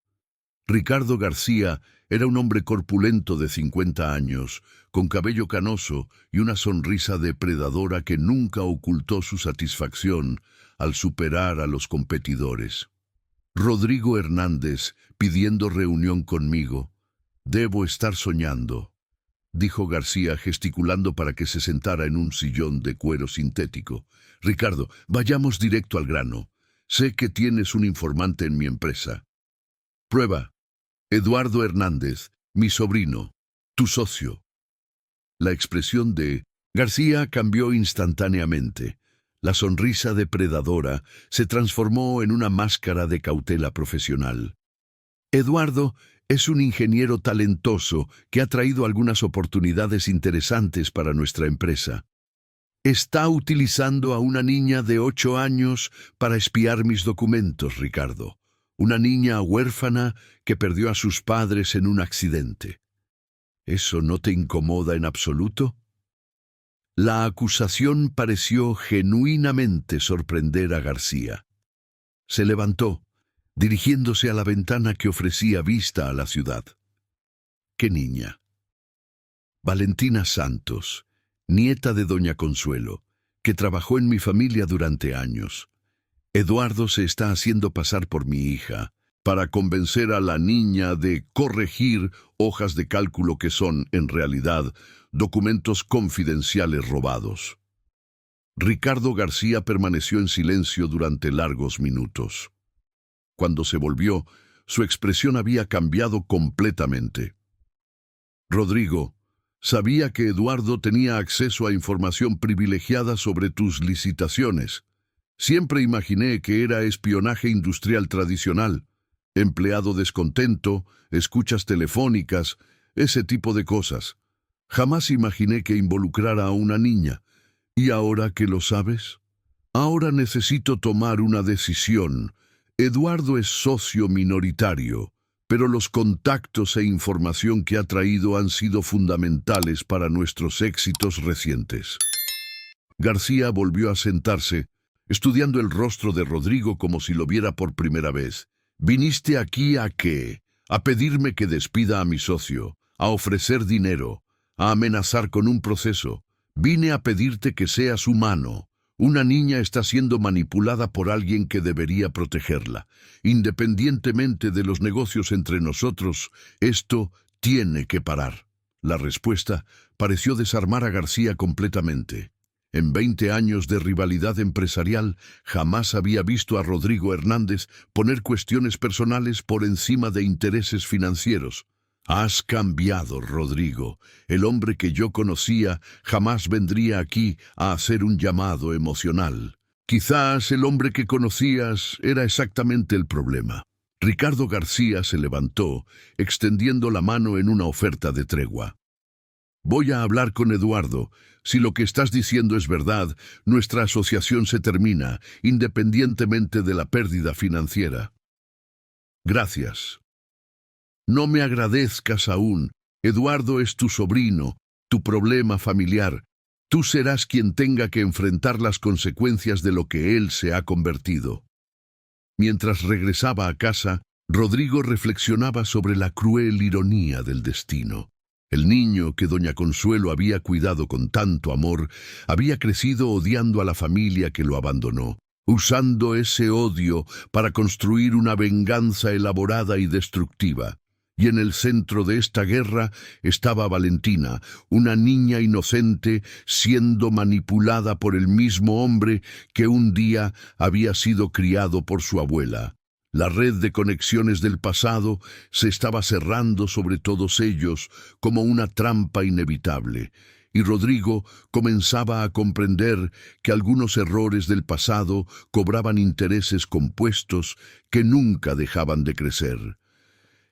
[SPEAKER 1] Ricardo García era un hombre corpulento de 50 años, con cabello canoso y una sonrisa depredadora que nunca ocultó su satisfacción al superar a los competidores. Rodrigo Hernández, pidiendo reunión conmigo. Debo estar soñando, dijo García gesticulando para que se sentara en un sillón de cuero sintético. Ricardo, vayamos directo al grano. Sé que tienes un informante en mi empresa. Prueba. Eduardo Hernández, mi sobrino, tu socio. La expresión de García cambió instantáneamente. La sonrisa depredadora se transformó en una máscara de cautela profesional. Eduardo es un ingeniero talentoso que ha traído algunas oportunidades interesantes para nuestra empresa. Está utilizando a una niña de 8 años para espiar mis documentos, Ricardo. Una niña huérfana que perdió a sus padres en un accidente. ¿Eso no te incomoda en absoluto? La acusación pareció genuinamente sorprender a García. Se levantó, dirigiéndose a la ventana que ofrecía vista a la ciudad. ¿Qué niña? Valentina Santos, nieta de doña Consuelo, que trabajó en mi familia durante años. Eduardo se está haciendo pasar por mi hija para convencer a la niña de corregir hojas de cálculo que son, en realidad, documentos confidenciales robados. Ricardo García permaneció en silencio durante largos minutos. Cuando se volvió, su expresión había cambiado completamente. Rodrigo, sabía que Eduardo tenía acceso a información privilegiada sobre tus licitaciones. Siempre imaginé que era espionaje industrial tradicional, empleado descontento, escuchas telefónicas, ese tipo de cosas. Jamás imaginé que involucrara a una niña. ¿Y ahora que lo sabes? Ahora necesito tomar una decisión. Eduardo es socio minoritario, pero los contactos e información que ha traído han sido fundamentales para nuestros éxitos recientes. García volvió a sentarse, estudiando el rostro de Rodrigo como si lo viera por primera vez. ¿Viniste aquí a qué? A pedirme que despida a mi socio, a ofrecer dinero, a amenazar con un proceso. Vine a pedirte que seas humano. Una niña está siendo manipulada por alguien que debería protegerla. Independientemente de los negocios entre nosotros, esto tiene que parar. La respuesta pareció desarmar a García completamente. En 20 años de rivalidad empresarial, jamás había visto a Rodrigo Hernández poner cuestiones personales por encima de intereses financieros. Has cambiado, Rodrigo. El hombre que yo conocía jamás vendría aquí a hacer un llamado emocional. Quizás el hombre que conocías era exactamente el problema. Ricardo García se levantó, extendiendo la mano en una oferta de tregua. Voy a hablar con Eduardo. Si lo que estás diciendo es verdad, nuestra asociación se termina, independientemente de la pérdida financiera. Gracias. No me agradezcas aún. Eduardo es tu sobrino, tu problema familiar. Tú serás quien tenga que enfrentar las consecuencias de lo que él se ha convertido. Mientras regresaba a casa, Rodrigo reflexionaba sobre la cruel ironía del destino. El niño que doña Consuelo había cuidado con tanto amor, había crecido odiando a la familia que lo abandonó, usando ese odio para construir una venganza elaborada y destructiva. Y en el centro de esta guerra estaba Valentina, una niña inocente siendo manipulada por el mismo hombre que un día había sido criado por su abuela. La red de conexiones del pasado se estaba cerrando sobre todos ellos como una trampa inevitable, y Rodrigo comenzaba a comprender que algunos errores del pasado cobraban intereses compuestos que nunca dejaban de crecer.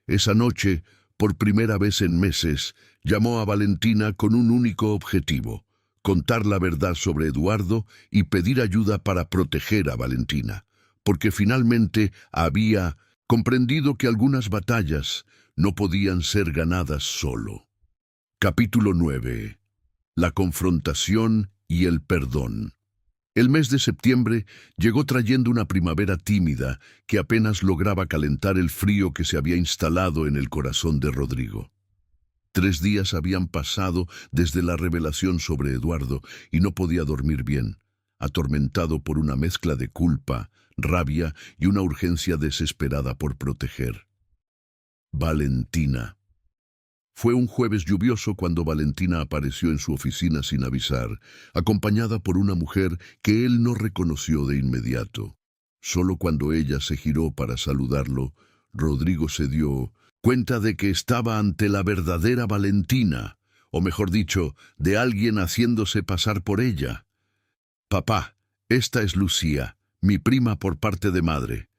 [SPEAKER 1] Esa noche, por primera vez en meses, llamó a Valentina con un único objetivo: contar la verdad sobre Eduardo y pedir ayuda para proteger a Valentina, porque finalmente había comprendido que algunas batallas no podían ser ganadas solo. Capítulo 9. La confrontación y el perdón. El mes de septiembre llegó trayendo una primavera tímida que apenas lograba calentar el frío que se había instalado en el corazón de Rodrigo. 3 días habían pasado desde la revelación sobre Eduardo y no podía dormir bien, atormentado por una mezcla de culpa, rabia y una urgencia desesperada por proteger. Valentina. Fue un jueves lluvioso cuando Valentina apareció en su oficina sin avisar, acompañada por una mujer que él no reconoció de inmediato. Solo cuando ella se giró para saludarlo, Rodrigo se dio cuenta de que estaba ante la verdadera Valentina, o mejor dicho, de alguien haciéndose pasar por ella. Papá, esta es Lucía, mi prima por parte de madre.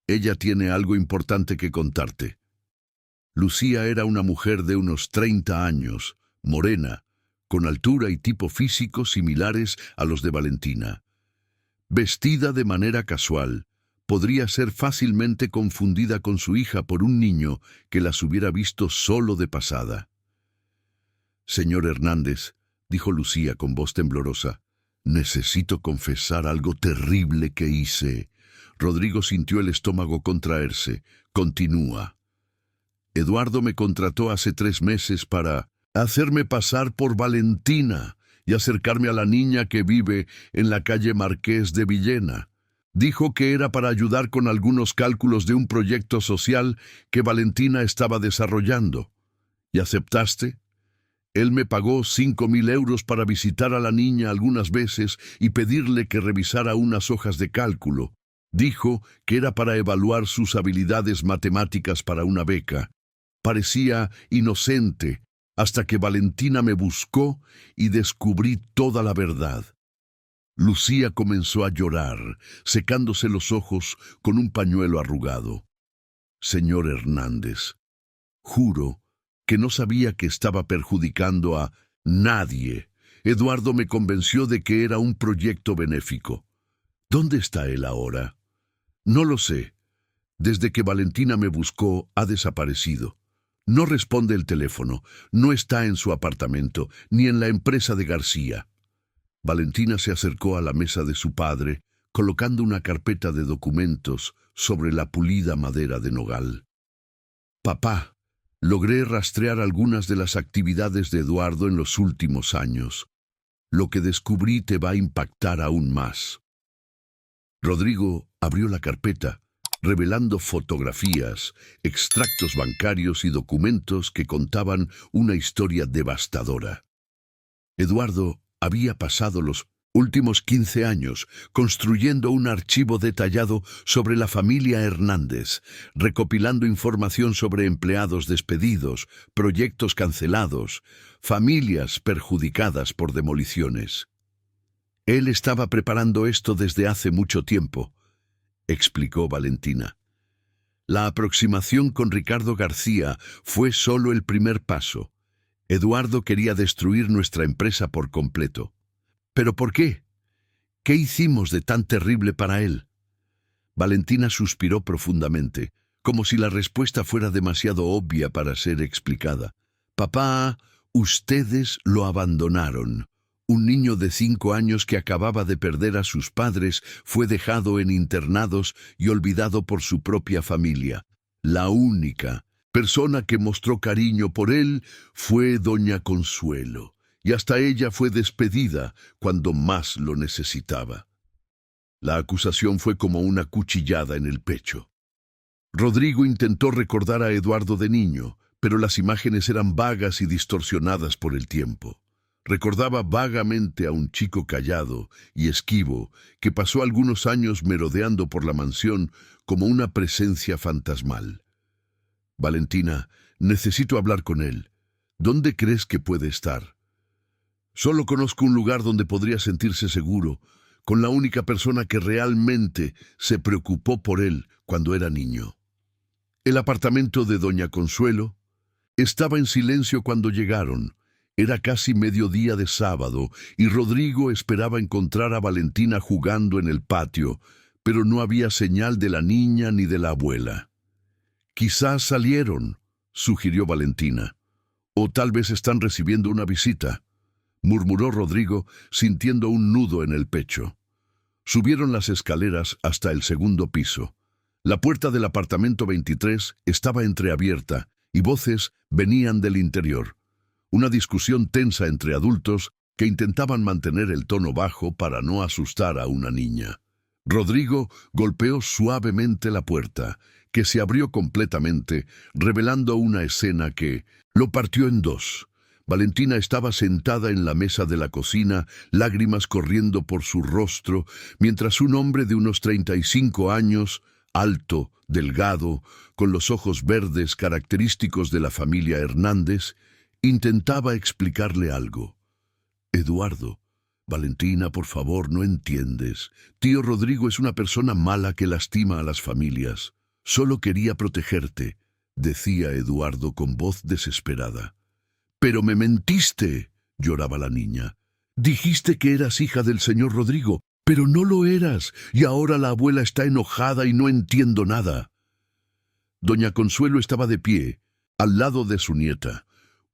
[SPEAKER 1] Ella tiene algo importante que contarte, Lucía era una mujer de unos 30 años, morena, con altura y tipo físico similares a los de Valentina. Vestida de manera casual, podría ser fácilmente confundida con su hija por un niño que las hubiera visto solo de pasada. «Señor Hernández», dijo Lucía con voz temblorosa, «necesito confesar algo terrible que hice». Rodrigo sintió el estómago contraerse. Continúa. «Eduardo me contrató hace 3 meses para hacerme pasar por Valentina y acercarme a la niña que vive en la calle Marqués de Villena. Dijo que era para ayudar con algunos cálculos de un proyecto social que Valentina estaba desarrollando. ¿Y aceptaste? Él me pagó 5.000 euros para visitar a la niña algunas veces y pedirle que revisara unas hojas de cálculo. Dijo que era para evaluar sus habilidades matemáticas para una beca. Parecía inocente, hasta que Valentina me buscó y descubrí toda la verdad». Lucía comenzó a llorar, secándose los ojos con un pañuelo arrugado. «Señor Hernández, juro que no sabía que estaba perjudicando a nadie. Eduardo me convenció de que era un proyecto benéfico. ¿Dónde está él ahora?» «No lo sé. Desde que Valentina me buscó, ha desaparecido. No responde el teléfono, no está en su apartamento, ni en la empresa de García». Valentina se acercó a la mesa de su padre, colocando una carpeta de documentos sobre la pulida madera de nogal. «Papá, logré rastrear algunas de las actividades de Eduardo en los últimos años. Lo que descubrí te va a impactar aún más». Rodrigo abrió la carpeta, revelando fotografías, extractos bancarios y documentos que contaban una historia devastadora. Eduardo había pasado los últimos 15 años construyendo un archivo detallado sobre la familia Hernández, recopilando información sobre empleados despedidos, proyectos cancelados, familias perjudicadas por demoliciones. Él estaba preparando esto desde hace mucho tiempo, explicó Valentina. La aproximación con Ricardo García fue solo el primer paso. Eduardo quería destruir nuestra empresa por completo. ¿Pero por qué? ¿Qué hicimos de tan terrible para él? Valentina suspiró profundamente, como si la respuesta fuera demasiado obvia para ser explicada. «Papá, ustedes lo abandonaron. Un niño de 5 años que acababa de perder a sus padres fue dejado en internados y olvidado por su propia familia. La única persona que mostró cariño por él fue doña Consuelo, y hasta ella fue despedida cuando más lo necesitaba». La acusación fue como una cuchillada en el pecho. Rodrigo intentó recordar a Eduardo de niño, pero las imágenes eran vagas y distorsionadas por el tiempo. Recordaba vagamente a un chico callado y esquivo que pasó algunos años merodeando por la mansión como una presencia fantasmal. «Valentina, necesito hablar con él. ¿Dónde crees que puede estar?» «Solo conozco un lugar donde podría sentirse seguro, con la única persona que realmente se preocupó por él cuando era niño. El apartamento de doña Consuelo estaba en silencio cuando llegaron. Era casi mediodía de sábado y Rodrigo esperaba encontrar a Valentina jugando en el patio, pero no había señal de la niña ni de la abuela. «Quizás salieron», sugirió Valentina. «O tal vez están recibiendo una visita», murmuró Rodrigo, sintiendo un nudo en el pecho. Subieron las escaleras hasta el segundo piso. La puerta del apartamento 23 estaba entreabierta y voces venían del interior. Una discusión tensa entre adultos que intentaban mantener el tono bajo para no asustar a una niña. Rodrigo golpeó suavemente la puerta, que se abrió completamente, revelando una escena que lo partió en dos. Valentina estaba sentada en la mesa de la cocina, lágrimas corriendo por su rostro, mientras un hombre de unos 35 años, alto, delgado, con los ojos verdes característicos de la familia Hernández, intentaba explicarle algo. «Eduardo, Valentina, por favor, no entiendes. Tío Rodrigo es una persona mala que lastima a las familias. Solo quería protegerte. decía Eduardo con voz desesperada. «Pero me mentiste», lloraba la niña. «Dijiste que eras hija del señor Rodrigo, pero no lo eras, y ahora la abuela está enojada y no entiendo nada». Doña Consuelo estaba de pie, al lado de su nieta,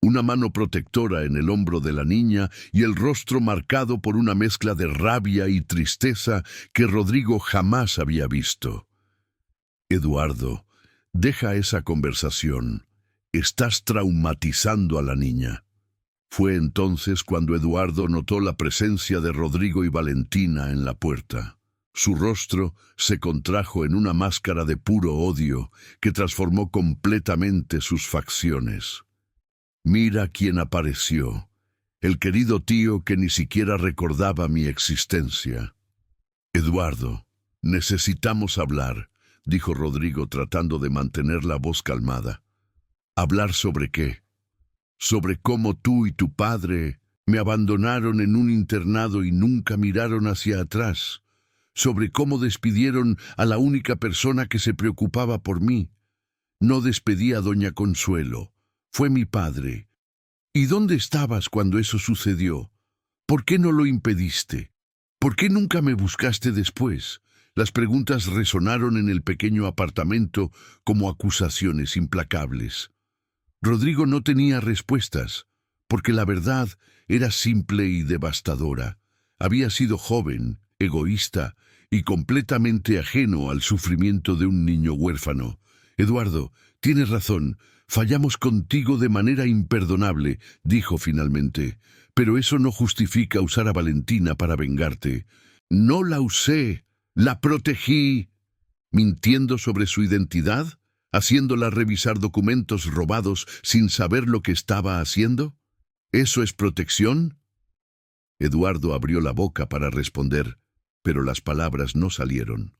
[SPEAKER 1] una mano protectora en el hombro de la niña y el rostro marcado por una mezcla de rabia y tristeza que Rodrigo jamás había visto. «Eduardo, deja esa conversación. Estás traumatizando a la niña». Fue entonces cuando Eduardo notó la presencia de Rodrigo y Valentina en la puerta. Su rostro se contrajo en una máscara de puro odio que transformó completamente sus facciones. «Mira quién apareció, el querido tío que ni siquiera recordaba mi existencia». «Eduardo, necesitamos hablar», dijo Rodrigo tratando de mantener la voz calmada. «¿Hablar sobre qué? Sobre cómo tú y tu padre me abandonaron en un internado y nunca miraron hacia atrás. Sobre cómo despidieron a la única persona que se preocupaba por mí. No despedí a doña Consuelo. Fue mi padre. ¿Y dónde estabas cuando eso sucedió? ¿Por qué no lo impediste? ¿Por qué nunca me buscaste después?» Las preguntas resonaron en el pequeño apartamento como acusaciones implacables. Rodrigo no tenía respuestas, porque la verdad era simple y devastadora. Había sido joven, egoísta y completamente ajeno al sufrimiento de un niño huérfano. «Eduardo, tienes razón, fallamos contigo de manera imperdonable», dijo finalmente. «Pero eso no justifica usar a Valentina para vengarte». «No la usé, la protegí». ¿Mintiendo sobre su identidad? ¿Haciéndola revisar documentos robados sin saber lo que estaba haciendo? ¿Eso es protección? Eduardo abrió la boca para responder, pero las palabras no salieron.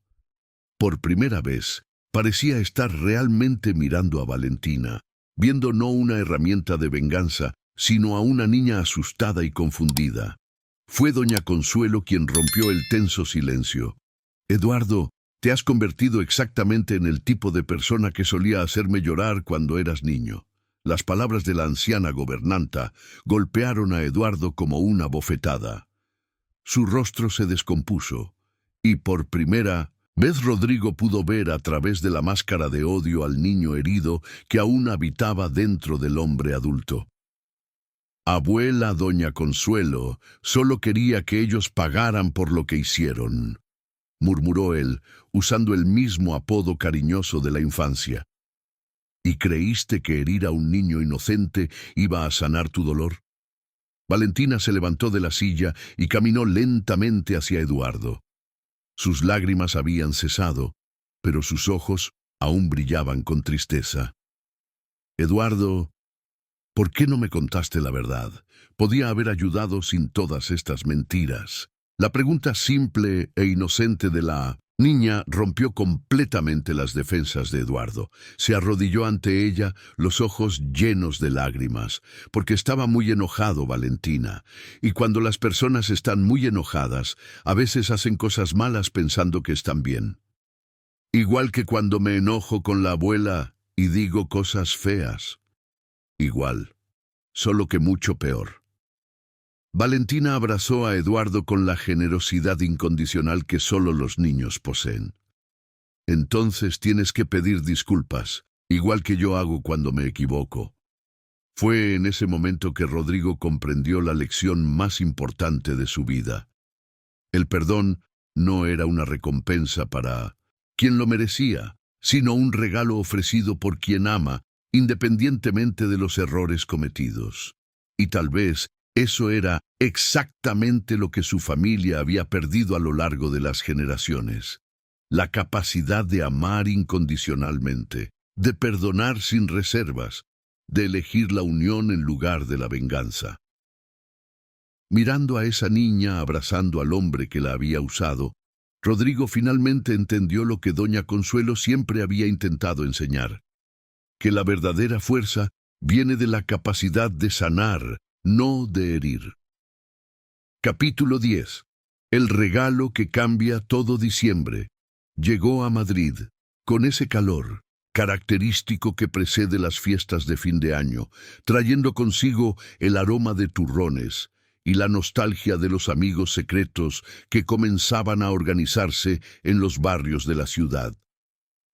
[SPEAKER 1] Por primera vez, parecía estar realmente mirando a Valentina, viendo no una herramienta de venganza, sino a una niña asustada y confundida. Fue doña Consuelo quien rompió el tenso silencio. «Eduardo, te has convertido exactamente en el tipo de persona que solía hacerme llorar cuando eras niño». Las palabras de la anciana gobernanta golpearon a Eduardo como una bofetada. Su rostro se descompuso, y por primera vez Rodrigo pudo ver a través de la máscara de odio al niño herido que aún habitaba dentro del hombre adulto. «Abuela doña Consuelo solo quería que ellos pagaran por lo que hicieron», murmuró él, usando el mismo apodo cariñoso de la infancia. «¿Y creíste que herir a un niño inocente iba a sanar tu dolor?» Valentina se levantó de la silla y caminó lentamente hacia Eduardo. Sus lágrimas habían cesado, pero sus ojos aún brillaban con tristeza. «Eduardo, ¿por qué no me contaste la verdad? Podía haber ayudado sin todas estas mentiras». La pregunta simple e inocente de la niña rompió completamente las defensas de Eduardo. Se arrodilló ante ella, los ojos llenos de lágrimas, porque estaba muy enojado Valentina. Y cuando las personas están muy enojadas, a veces hacen cosas malas pensando que están bien. Igual que cuando me enojo con la abuela y digo cosas feas. Igual, solo que mucho peor. Valentina abrazó a Eduardo con la generosidad incondicional que solo los niños poseen. «Entonces tienes que pedir disculpas, igual que yo hago cuando me equivoco». Fue en ese momento que Rodrigo comprendió la lección más importante de su vida. El perdón no era una recompensa para quien lo merecía, sino un regalo ofrecido por quien ama, independientemente de los errores cometidos. Y tal vez eso era exactamente lo que su familia había perdido a lo largo de las generaciones. La capacidad de amar incondicionalmente, de perdonar sin reservas, de elegir la unión en lugar de la venganza. Mirando a esa niña abrazando al hombre que la había usado, Rodrigo finalmente entendió lo que doña Consuelo siempre había intentado enseñar, que la verdadera fuerza viene de la capacidad de sanar, no de herir. Capítulo 10. El regalo que cambia todo diciembre. Llegó a Madrid, con ese calor, característico que precede las fiestas de fin de año, trayendo consigo el aroma de turrones y la nostalgia de los amigos secretos que comenzaban a organizarse en los barrios de la ciudad.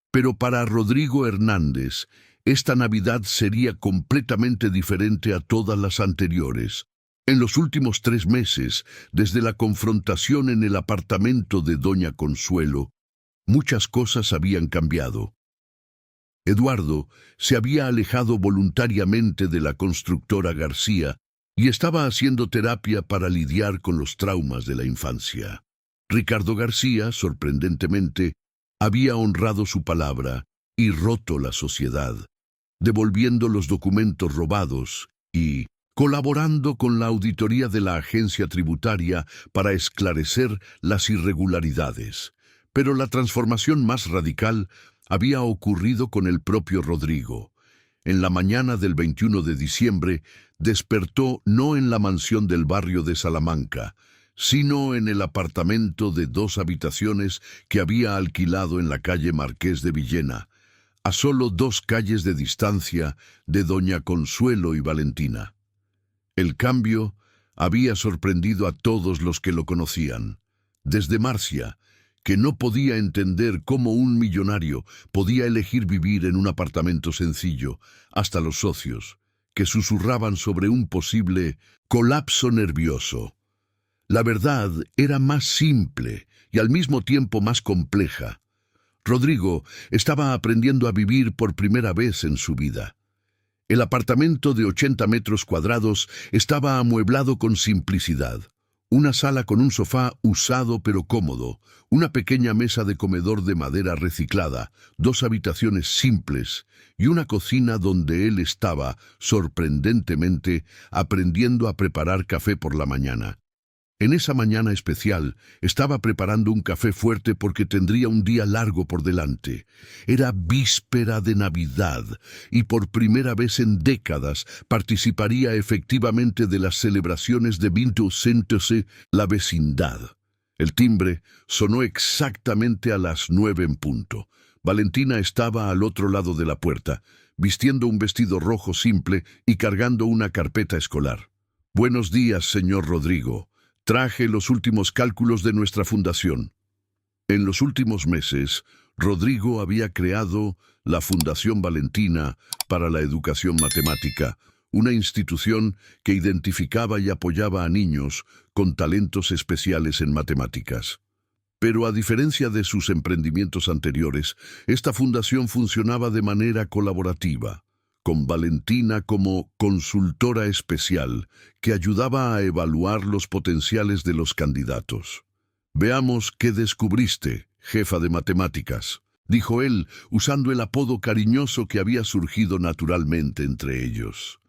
[SPEAKER 1] Pero para Rodrigo Hernández, esta Navidad sería completamente diferente a todas las anteriores. En los últimos 3 meses, desde la confrontación en el apartamento de Doña Consuelo, muchas cosas habían cambiado. Eduardo se había alejado voluntariamente de la constructora García y estaba haciendo terapia para lidiar con los traumas de la infancia. Ricardo García, sorprendentemente, había honrado su palabra y roto la sociedad, devolviendo los documentos robados y colaborando con la auditoría de la agencia tributaria para esclarecer las irregularidades. Pero la transformación más radical había ocurrido con el propio Rodrigo. En la mañana del 21 de diciembre, despertó no en la mansión del barrio de Salamanca, sino en el apartamento de 2 habitaciones que había alquilado en la calle Marqués de Villena, a solo 2 calles de distancia de Doña Consuelo y Valentina. El cambio había sorprendido a todos los que lo conocían, desde Marcia, que no podía entender cómo un millonario podía elegir vivir en un apartamento sencillo, hasta los socios, que susurraban sobre un posible colapso nervioso. La verdad era más simple y al mismo tiempo más compleja. Rodrigo estaba aprendiendo a vivir por primera vez en su vida. El apartamento de 80 metros cuadrados estaba amueblado con simplicidad. Una sala con un sofá usado pero cómodo, una pequeña mesa de comedor de madera reciclada, 2 habitaciones simples y una cocina donde él estaba, sorprendentemente, aprendiendo a preparar café por la mañana. En esa mañana especial, estaba preparando un café fuerte porque tendría un día largo por delante. Era víspera de Navidad y por primera vez en décadas participaría efectivamente de las celebraciones de Vinto Séntese, la vecindad. El timbre sonó exactamente a las 9 en punto. Valentina estaba al otro lado de la puerta, vistiendo un vestido rojo simple y cargando una carpeta escolar. «Buenos días, señor Rodrigo. Traje los últimos cálculos de nuestra fundación». En los últimos meses, Rodrigo había creado la Fundación Valentina para la Educación Matemática, una institución que identificaba y apoyaba a niños con talentos especiales en matemáticas. Pero a diferencia de sus emprendimientos anteriores, esta fundación funcionaba de manera colaborativa, con Valentina como consultora especial que ayudaba a evaluar los potenciales de los candidatos. «Veamos qué descubriste, jefa de matemáticas», dijo él, usando el apodo cariñoso que había surgido naturalmente entre ellos.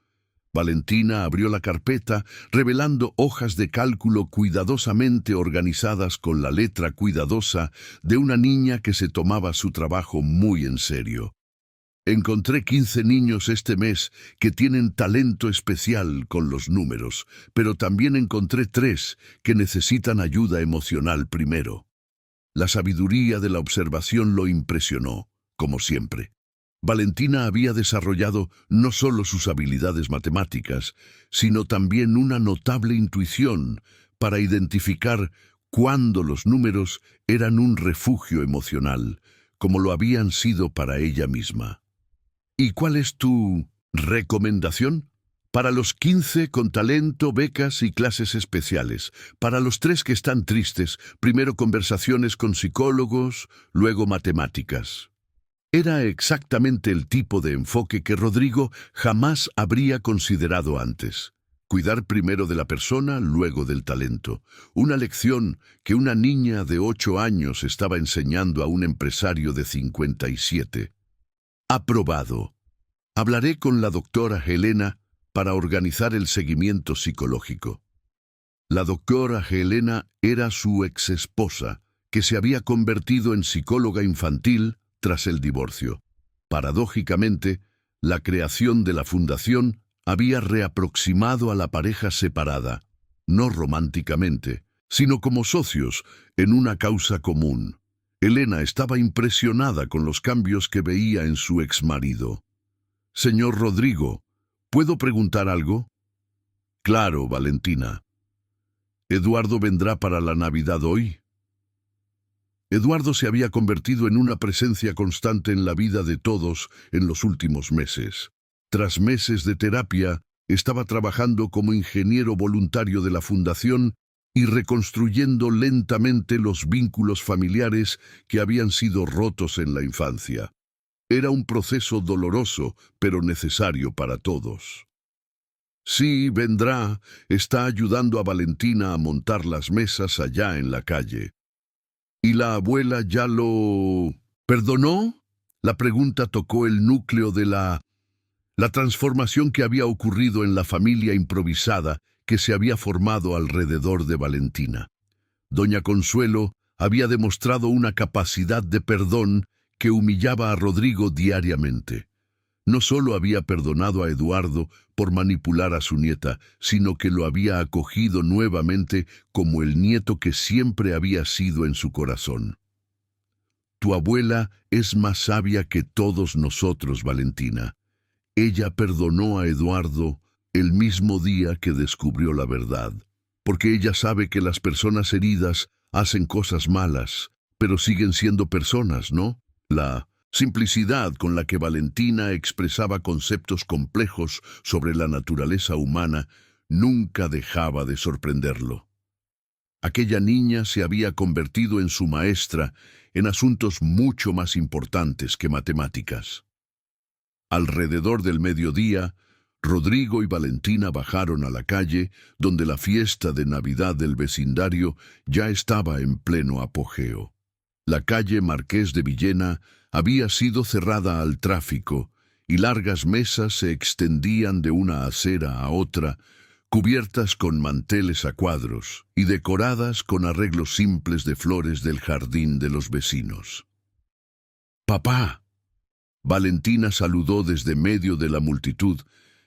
[SPEAKER 1] Valentina abrió la carpeta, revelando hojas de cálculo cuidadosamente organizadas con la letra cuidadosa de una niña que se tomaba su trabajo muy en serio. «Encontré 15 niños este mes que tienen talento especial con los números, pero también encontré 3 que necesitan ayuda emocional primero». La sabiduría de la observación lo impresionó, como siempre. Valentina había desarrollado no solo sus habilidades matemáticas, sino también una notable intuición para identificar cuándo los números eran un refugio emocional, como lo habían sido para ella misma. «¿Y cuál es tu recomendación?» «Para los 15 con talento, becas y clases especiales. Para los 3 que están tristes, primero conversaciones con psicólogos, luego matemáticas». Era exactamente el tipo de enfoque que Rodrigo jamás habría considerado antes. Cuidar primero de la persona, luego del talento. Una lección que una niña de 8 años estaba enseñando a un empresario de 57. «Aprobado. Hablaré con la doctora Helena para organizar el seguimiento psicológico». La doctora Helena era su exesposa, que se había convertido en psicóloga infantil tras el divorcio. Paradójicamente, la creación de la fundación había reaproximado a la pareja separada, no románticamente, sino como socios en una causa común. Elena estaba impresionada con los cambios que veía en su exmarido. «Señor Rodrigo, ¿puedo preguntar algo?» «Claro, Valentina. ¿Eduardo vendrá para la Navidad hoy?» Eduardo se había convertido en una presencia constante en la vida de todos en los últimos meses. Tras meses de terapia, estaba trabajando como ingeniero voluntario de la fundación y reconstruyendo lentamente los vínculos familiares que habían sido rotos en la infancia. Era un proceso doloroso, pero necesario para todos. Sí, vendrá. Está ayudando a Valentina a montar las mesas allá en la calle. ¿Y la abuela ya lo perdonó? La pregunta tocó el núcleo de la transformación que había ocurrido en la familia improvisada que se había formado alrededor de Valentina. Doña Consuelo había demostrado una capacidad de perdón que humillaba a Rodrigo diariamente. No solo había perdonado a Eduardo por manipular a su nieta, sino que lo había acogido nuevamente como el nieto que siempre había sido en su corazón. Tu abuela es más sabia que todos nosotros, Valentina. Ella perdonó a Eduardo el mismo día que descubrió la verdad, porque ella sabe que las personas heridas hacen cosas malas, pero siguen siendo personas, ¿no? La simplicidad con la que Valentina expresaba conceptos complejos sobre la naturaleza humana nunca dejaba de sorprenderlo. Aquella niña se había convertido en su maestra en asuntos mucho más importantes que matemáticas. Alrededor del mediodía, Rodrigo y Valentina bajaron a la calle, donde la fiesta de Navidad del vecindario ya estaba en pleno apogeo. La calle Marqués de Villena había sido cerrada al tráfico y largas mesas se extendían de una acera a otra, cubiertas con manteles a cuadros y decoradas con arreglos simples de flores del jardín de los vecinos. «¡Papá!». Valentina saludó desde medio de la multitud,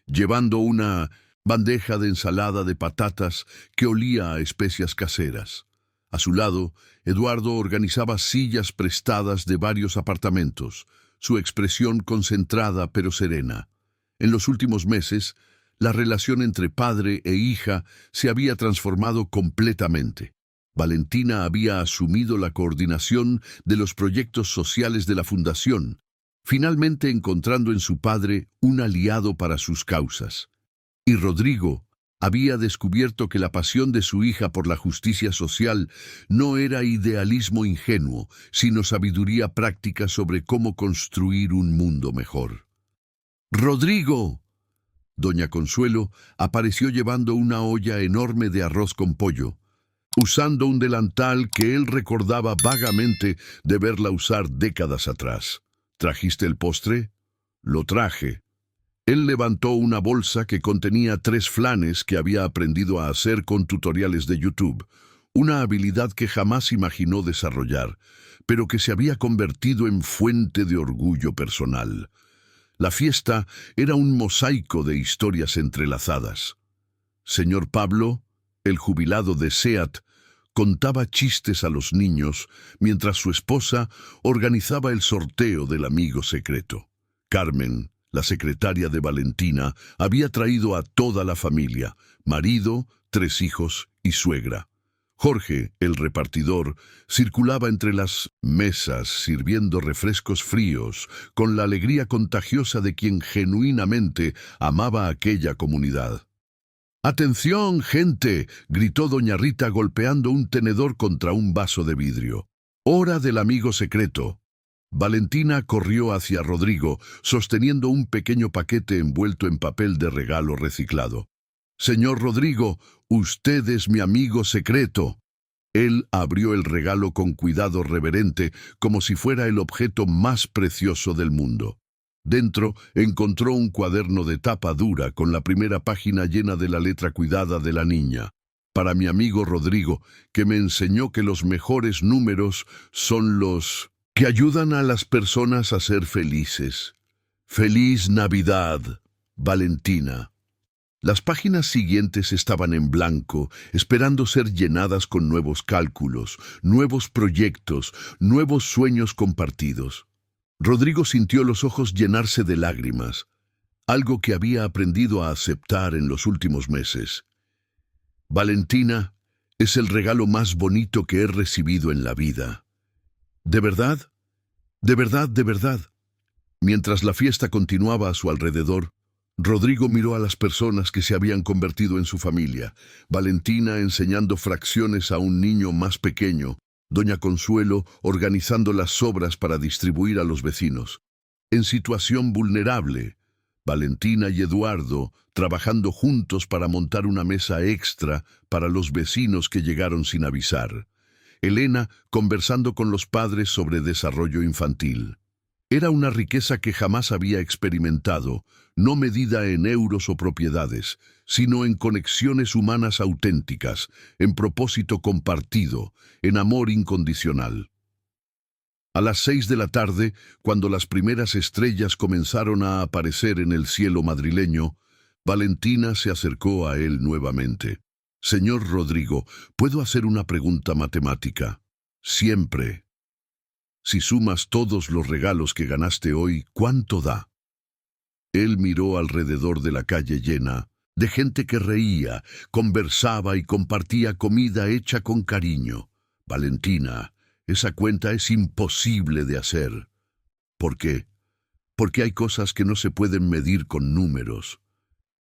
[SPEAKER 1] llevando una bandeja de ensalada de patatas que olía a especias caseras. A su lado, Eduardo organizaba sillas prestadas de varios apartamentos, su expresión concentrada pero serena. En los últimos meses, la relación entre padre e hija se había transformado completamente. Valentina había asumido la coordinación de los proyectos sociales de la fundación, finalmente encontrando en su padre un aliado para sus causas. Y Rodrigo había descubierto que la pasión de su hija por la justicia social no era idealismo ingenuo, sino sabiduría práctica sobre cómo construir un mundo mejor. «¡Rodrigo!». Doña Consuelo apareció llevando una olla enorme de arroz con pollo, usando un delantal que él recordaba vagamente de verla usar décadas atrás. «¿Trajiste el postre?». «Lo traje». Él levantó una bolsa que contenía 3 flanes que había aprendido a hacer con tutoriales de YouTube, una habilidad que jamás imaginó desarrollar, pero que se había convertido en fuente de orgullo personal. La fiesta era un mosaico de historias entrelazadas. Señor Pablo, el jubilado de SEAT, contaba chistes a los niños, mientras su esposa organizaba el sorteo del amigo secreto. Carmen, la secretaria de Valentina, había traído a toda la familia, marido, 3 hijos y suegra. Jorge, el repartidor, circulaba entre las mesas sirviendo refrescos fríos, con la alegría contagiosa de quien genuinamente amaba a aquella comunidad. «¡Atención, gente!», gritó doña Rita golpeando un tenedor contra un vaso de vidrio. «¡Hora del amigo secreto!». Valentina corrió hacia Rodrigo, sosteniendo un pequeño paquete envuelto en papel de regalo reciclado. «Señor Rodrigo, usted es mi amigo secreto». Él abrió el regalo con cuidado reverente, como si fuera el objeto más precioso del mundo. Dentro encontró un cuaderno de tapa dura con la primera página llena de la letra cuidada de la niña. «Para mi amigo Rodrigo, que me enseñó que los mejores números son los que ayudan a las personas a ser felices. ¡Feliz Navidad, Valentina!». Las páginas siguientes estaban en blanco, esperando ser llenadas con nuevos cálculos, nuevos proyectos, nuevos sueños compartidos. Rodrigo sintió los ojos llenarse de lágrimas, algo que había aprendido a aceptar en los últimos meses. Valentina es el regalo más bonito que he recibido en la vida. ¿De verdad? ¿De verdad, de verdad? Mientras la fiesta continuaba a su alrededor, Rodrigo miró a las personas que se habían convertido en su familia. Valentina enseñando fracciones a un niño más pequeño, doña Consuelo organizando las sobras para distribuir a los vecinos. En situación vulnerable, Valentina y Eduardo trabajando juntos para montar una mesa extra para los vecinos que llegaron sin avisar. Elena conversando con los padres sobre desarrollo infantil. Era una riqueza que jamás había experimentado, no medida en euros o propiedades, sino en conexiones humanas auténticas, en propósito compartido, en amor incondicional. A las 6 de la tarde, cuando las primeras estrellas comenzaron a aparecer en el cielo madrileño, Valentina se acercó a él nuevamente. «Señor Rodrigo, ¿puedo hacer una pregunta matemática? Siempre. Si sumas todos los regalos que ganaste hoy, ¿cuánto da?» Él miró alrededor de la calle llena, de gente que reía, conversaba y compartía comida hecha con cariño. «Valentina, esa cuenta es imposible de hacer». «¿Por qué?» «Porque hay cosas que no se pueden medir con números».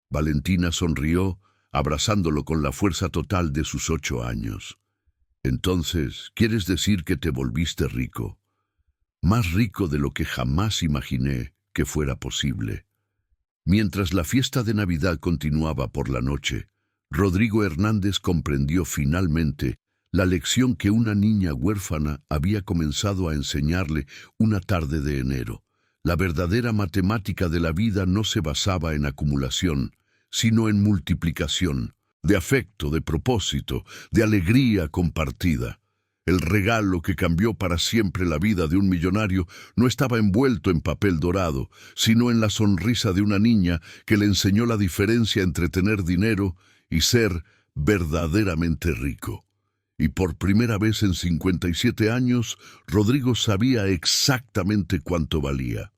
[SPEAKER 1] Valentina sonrió, abrazándolo con la fuerza total de sus 8 años. «Entonces, ¿quieres decir que te volviste rico?» «Más rico de lo que jamás imaginé que fuera posible». Mientras la fiesta de Navidad continuaba por la noche, Rodrigo Hernández comprendió finalmente la lección que una niña huérfana había comenzado a enseñarle una tarde de enero. La verdadera matemática de la vida no se basaba en acumulación, sino en multiplicación, de afecto, de propósito, de alegría compartida. El regalo que cambió para siempre la vida de un millonario no estaba envuelto en papel dorado, sino en la sonrisa de una niña que le enseñó la diferencia entre tener dinero y ser verdaderamente rico. Y por primera vez en 57 años, Rodrigo sabía exactamente cuánto valía.